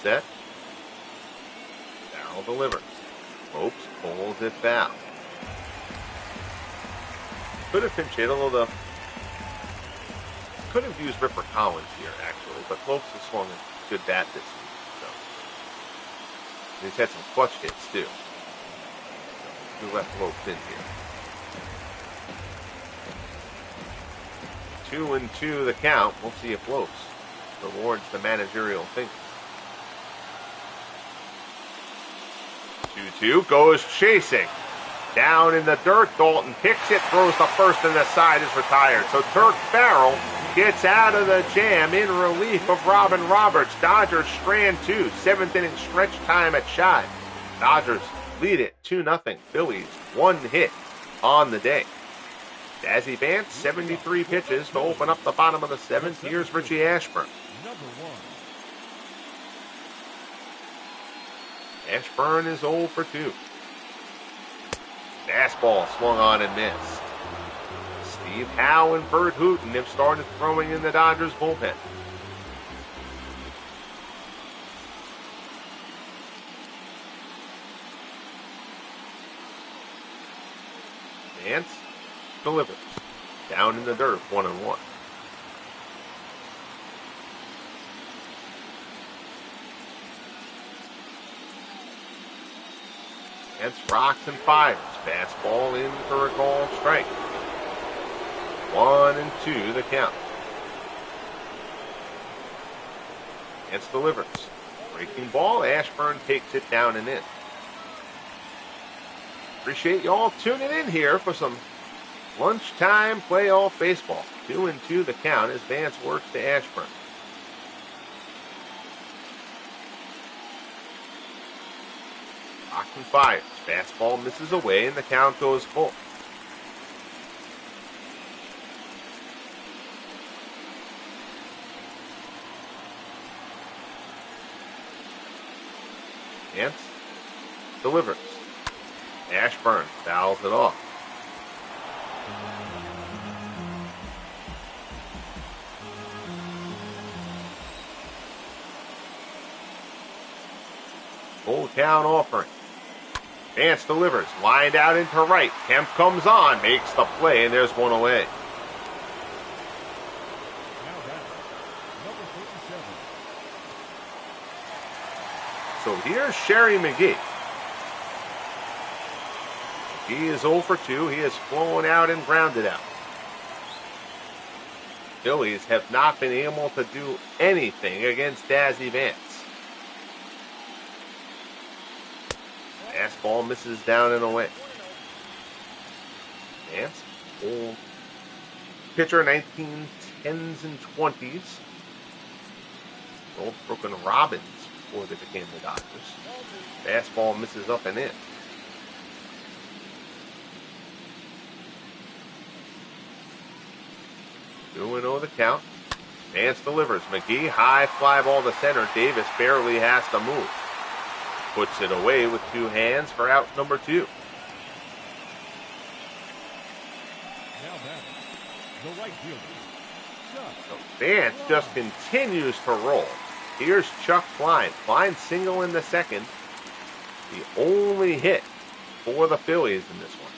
Set. Farrell delivers. Lopes pulls it foul. Could have pinch hit, although could have used Ripper Collins here, actually, but Lopes has swung a good bat this week. So. And he's had some clutch hits, too. So we left Lopes in here. 2 and 2 the count. We'll see if Lopes rewards the managerial thinking. 2-2 goes chasing. Down in the dirt, Dalton picks it, throws the first, and the side is retired. So Turk Farrell gets out of the jam in relief of Robin Roberts. Dodgers strand 2, 7th inning stretch time at Shibe. Dodgers lead it 2-0. Phillies 1 hit on the day. Dazzy Vance, 73 pitches to open up the bottom of the 7th. Here's Richie Ashburn. Number 1. Ashburn is 0 for 2. Fastball swung on and missed. Steve Howe and Bert Hooton have started throwing in the Dodgers bullpen. Vance delivers. Down in the dirt, 1-1. Vance rocks and fires. Fastball in for a called strike. 1-2 the count. Vance delivers. Breaking ball. Ashburn takes it down and in. Appreciate you all tuning in here for some lunchtime playoff baseball. 2-2 the count as Vance works to Ashburn. Rocks and fires. Fastball misses away and the count goes full. Vance delivers. Ashburn fouls it off. Full count offering. Vance delivers. Lined out into right. Kemp comes on. Makes the play, and there's one away. Now batting, number 37. So here's Sherry McGee. He is 0 for 2. He has flown out and grounded out. Phillies have not been able to do anything against Dazzy Vance. Fastball misses down and away. Vance, old pitcher, 1910s and 20s. Old Brooklyn Robins before they became the Dodgers. Fastball misses up and in. 2-0 the count. Vance delivers. McGee, high fly ball to center. Davis barely has to move. Puts it away with 2 hands for out number 2. Now batting, the right fielder, Chuck. So Vance just continues to roll. Here's Chuck Klein. Klein single in the 2nd. The only hit for the Phillies in this one.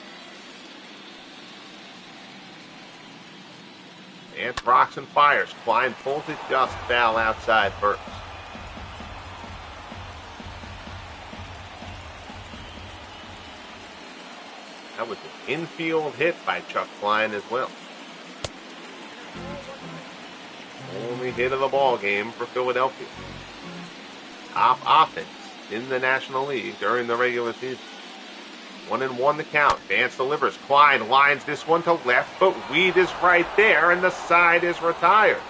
Vance rocks and fires. Klein pulls it just foul outside first. That was an infield hit by Chuck Klein as well. Only hit of the ball game for Philadelphia. Top offense in the National League during the regular season. 1-1 the count. Vance delivers. Klein lines this one to left, but Weed is right there, and the side is retired.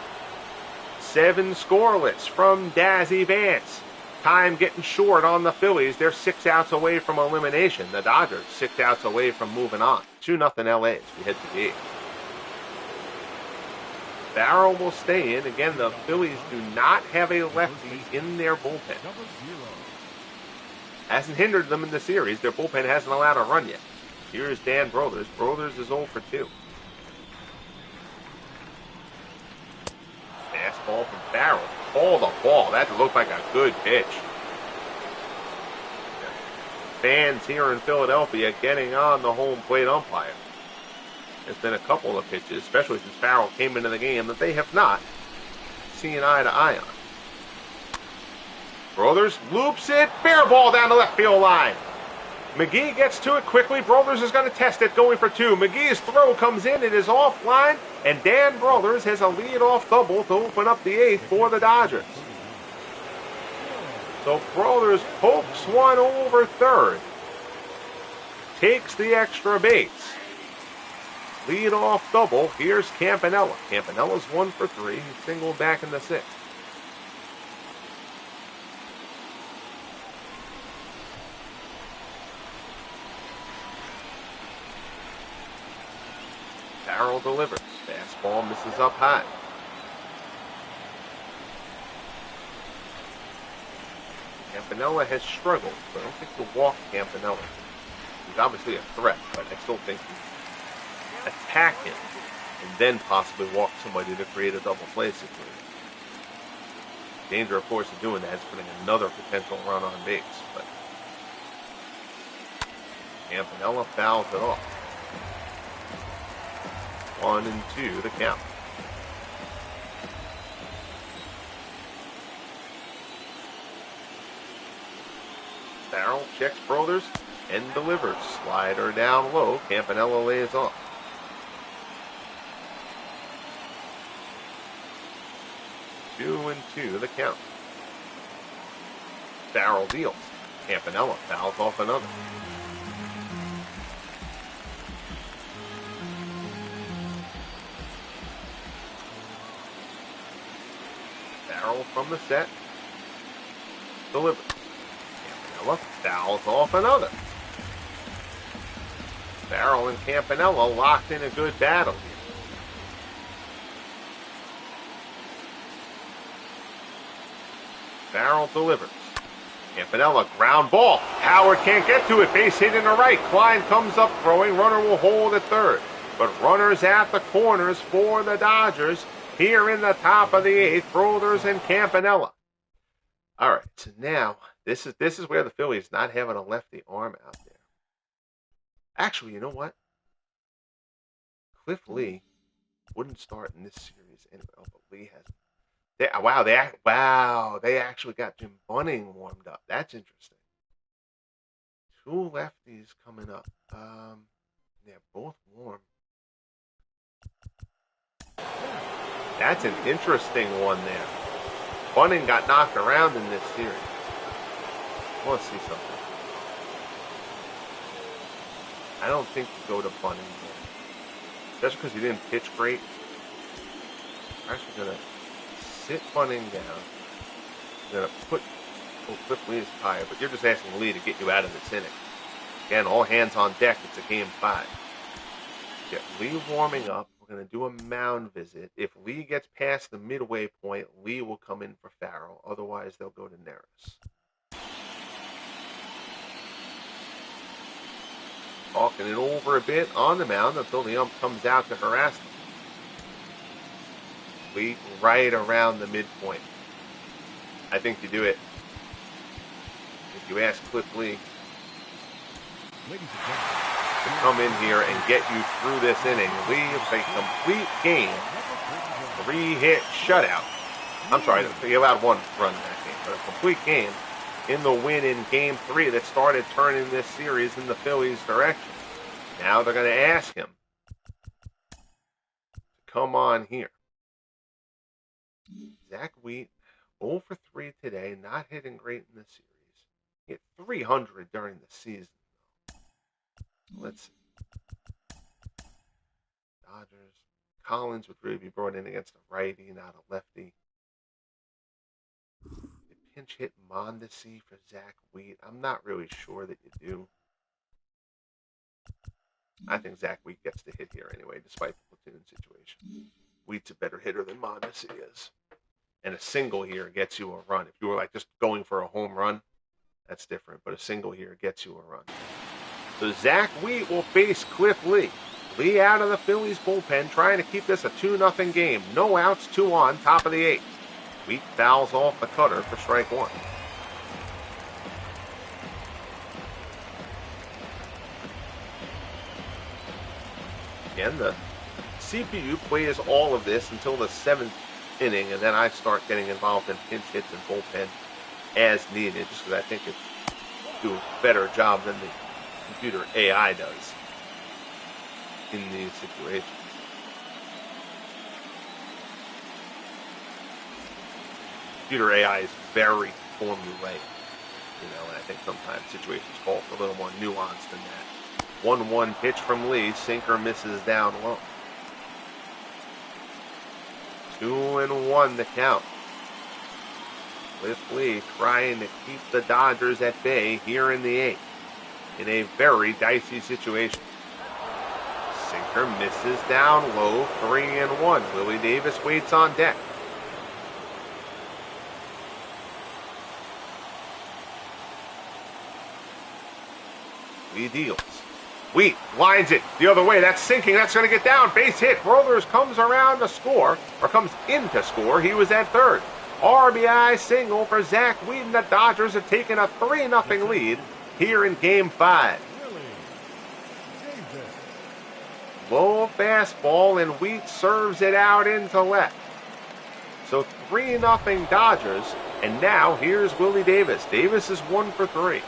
7 scoreless from Dazzy Vance. Time getting short on the Phillies. They're 6 outs away from elimination. The Dodgers 6 outs away from moving on. 2-0 LA as we hit the gate. Barrow will stay in. Again, the Phillies do not have a lefty in their bullpen. Number 0. Hasn't hindered them in the series. Their bullpen hasn't allowed a run yet. Here's Dan Brouthers. Brouthers is 0 for 2. Fastball from Barrow. Call the ball. That looked like a good pitch. Fans here in Philadelphia getting on the home plate umpire. There's been a couple of pitches, especially since Farrell came into the game, that they have not seen eye to eye on. Brouthers loops it. Fair ball down the left field line. McGee gets to it quickly. Brouthers is going to test it, going for 2. McGee's throw comes in. It is offline, and Dan Brouthers has a lead-off double to open up the 8th for the Dodgers. So Brouthers pokes one over third. Takes the extra base. Lead-off double. Here's Campanella. Campanella's 1 for 3. He singled back in the 6th. Farrell delivers. Fastball misses up high. Campanella has struggled, but I don't think you'll walk Campanella. He's obviously a threat, but I still think you attack him and then possibly walk somebody to create a double play situation. Danger, of course, of doing that is putting another potential run on base, but Campanella fouls it off. 1-2 the count. Farrell checks Brouthers and delivers. Slider down low. Campanella lays off. Two and two the count. Farrell deals. Campanella fouls off another. Farrell from the set. Delivers. Campanella fouls off another. Farrell and Campanella locked in a good battle here. Farrell delivers. Campanella ground ball. Howard can't get to it. Base hit in the right. Klein comes up throwing. Runner will hold at third. But runners at the corners for the Dodgers here in the top of the eighth. Brouthers and Campanella. All right, so now this is where the Phillies not having a lefty arm out there. Actually, you know what? Cliff Lee wouldn't start in this series anyway. Oh, but Lee hasn't. They actually got Jim Bunning warmed up. That's interesting. Two lefties coming up. Yeah, both warm. That's an interesting one there. Bunning got knocked around in this series. Let's see something. I don't think you go to Bunning there. Just because he didn't pitch great. I'm actually going to sit Bunning down. I'm going to put Cliff Lee is higher, but you're just asking Lee to get you out of this inning. Again, all hands on deck. It's a game 5. Get Lee warming up. We're going to do a mound visit. If Lee gets past the midway point, Lee will come in for Farrell. Otherwise, they'll go to Neris. Talking it over a bit on the mound until the ump comes out to harass them. Lee right around the midpoint. I think you do it. If you ask Cliff Lee to come in here and get you through this inning, Lee is a complete game. 3-hit shutout. I'm sorry, he allowed 1 run in that game, but a complete game in the win in Game 3 that started turning this series in the Phillies' direction. Now they're going to ask him to come on here. Zach Wheat, 0 for 3 today, not hitting great in the series. He hit 300 during the season. Let's see. Dodgers. Collins would really be brought in against a righty, not a lefty. You pinch hit Mondesi for Zach Wheat. I'm not really sure that you do. I think Zach Wheat gets the hit here anyway, despite the platoon situation. Wheat's a better hitter than Mondesi is. And a single here gets you a run. If you were like just going for a home run, that's different. But a single here gets you a run. So Zach Wheat will face Cliff Lee. Lee out of the Phillies bullpen, trying to keep this a 2-0 game. No outs, 2 on, top of the 8th. Wheat fouls off the cutter for strike 1. Again, the CPU plays all of this until the 7th inning, and then I start getting involved in pinch hits and bullpen as needed, just because I think it do a better job than the computer AI does in these situations. Computer AI is very formulaic, and I think sometimes situations call for a little more nuance than that. 1-1 pitch from Lee, sinker misses down low. 2-1 the count. Cliff Lee trying to keep the Dodgers at bay here in the 8th. In a very dicey situation. Sinker misses down low, 3-1. Willie Davis waits on deck. Lee deals. Wheat lines it the other way. That's sinking. That's going to get down. Base hit. Brouthers comes around to score, or comes in to score. He was at third. RBI single for Zach Wheaton. The Dodgers have taken a 3-0 lead here in Game 5. Low fastball, and Wheat serves it out into left. So 3-0 Dodgers, and now here's Willie Davis. Davis is 1 for 3.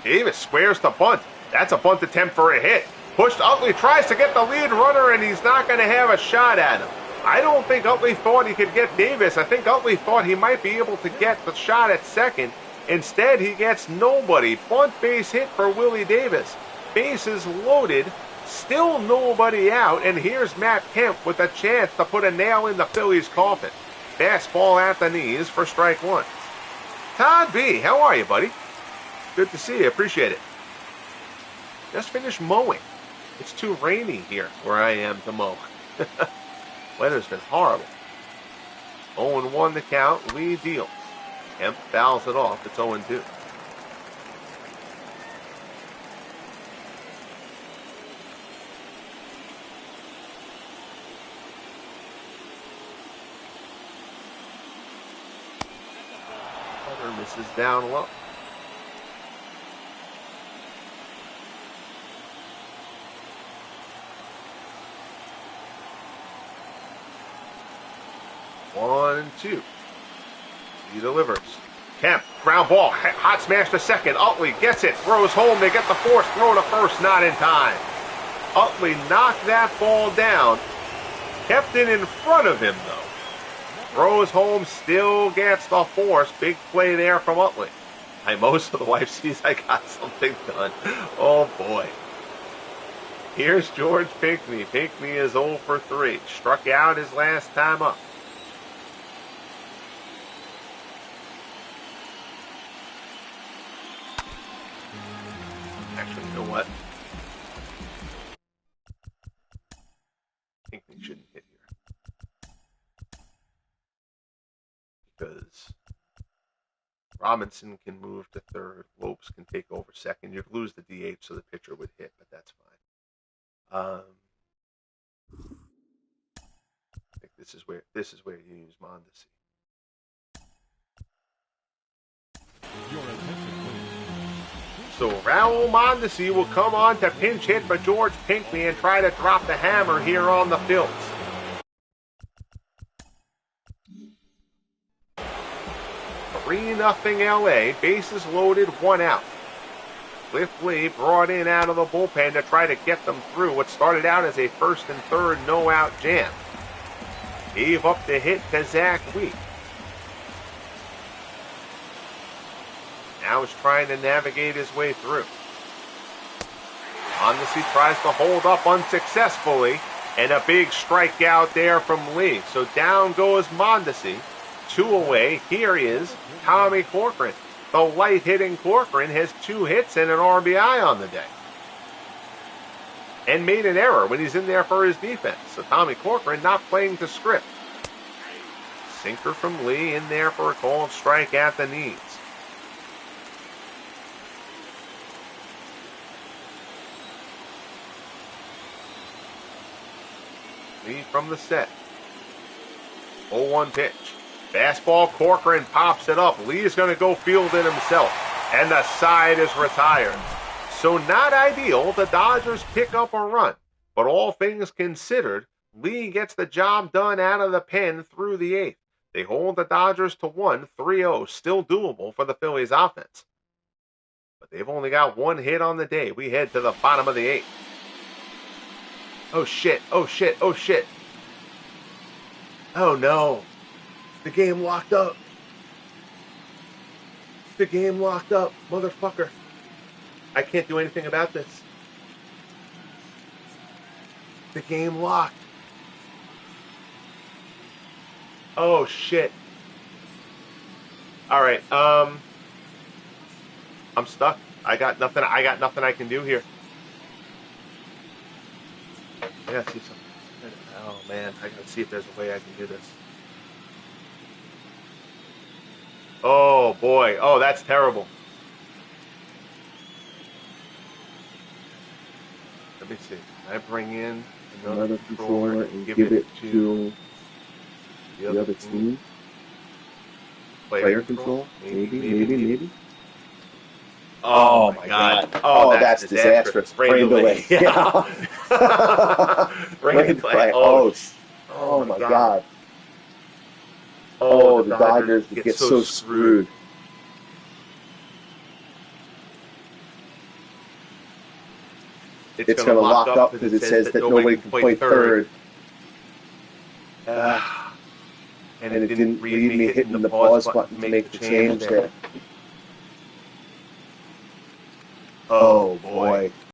Davis squares the bunt. That's a bunt attempt for a hit. Pushed Utley, tries to get the lead runner, and he's not going to have a shot at him. I don't think Utley thought he could get Davis. I think Utley thought he might be able to get the shot at second. Instead, he gets nobody. Bunt base hit for Willie Davis. Bases loaded. Still nobody out. And here's Matt Kemp with a chance to put a nail in the Phillies' coffin. Fastball at the knees for strike one. Todd B., how are you, buddy? Good to see you. Appreciate it. Just finished mowing. It's too rainy here where I am to mow. Weather's been horrible. 0-1 the count. Lee deals. Kemp fouls it off. It's 0-2. Other misses down low. One and two. He delivers. Kemp, ground ball, hot smash to second. Utley gets it, throws home. They get the force throw to first, not in time. Utley knocked that ball down. Kept it in front of him, though. Throws home, still gets the force. Big play there from Utley. I most of the wife sees I got something done. Oh, boy. Here's George Pinckney. Pinckney is 0 for 3. Struck out his last time up. Actually, you know what? Pinckney shouldn't hit here. Because Robinson can move to third. Lopes can take over second. You'd lose the DH, so the pitcher would hit, but that's fine. I think this is where you use Mondesi. So Raul Mondesi will come on to pinch hit for George Pinckney and try to drop the hammer here on the Phillies. 3-0 LA, bases loaded, 1 out. Cliff Lee brought in out of the bullpen to try to get them through what started out as a first and third no-out jam. Gave up the hit to Zach Wheat. Now he's trying to navigate his way through. Mondesi tries to hold up unsuccessfully, and a big strikeout there from Lee. So down goes Mondesi. 2 away. Here is Tommy Corcoran. The light-hitting Corcoran has 2 hits and an RBI on the day. And made an error when he's in there for his defense. So Tommy Corcoran not playing to script. Sinker from Lee in there for a called strike at the knees. Lee from the set. 0-1 pitch. Fastball, Corcoran pops it up. Lee is going to go field it himself. And the side is retired. So not ideal. The Dodgers pick up a run. But all things considered, Lee gets the job done out of the pen through the 8th. They hold the Dodgers to 1, 3-0. Still doable for the Phillies offense. But they've only got 1 hit on the day. We head to the bottom of the 8th. Oh shit, oh shit, oh shit. Oh no. The game locked up. The game locked up, motherfucker. I can't do anything about this. The game locked. Oh shit. Alright, I'm stuck. I got nothing I can do here. Yeah, see some. Oh man, I gotta see if there's a way I can do this. Oh boy. Oh, that's terrible. Let me see. Can I bring in another controller and give it to the other team? Player control? Maybe. Oh my god. Oh, that's disastrous. Brain delay. Yeah. Brain delay. Oh my god. Oh, the Dodgers get so screwed. It's going to lock up because it says that nobody can play third. And it didn't read me hitting the pause button to make the change there.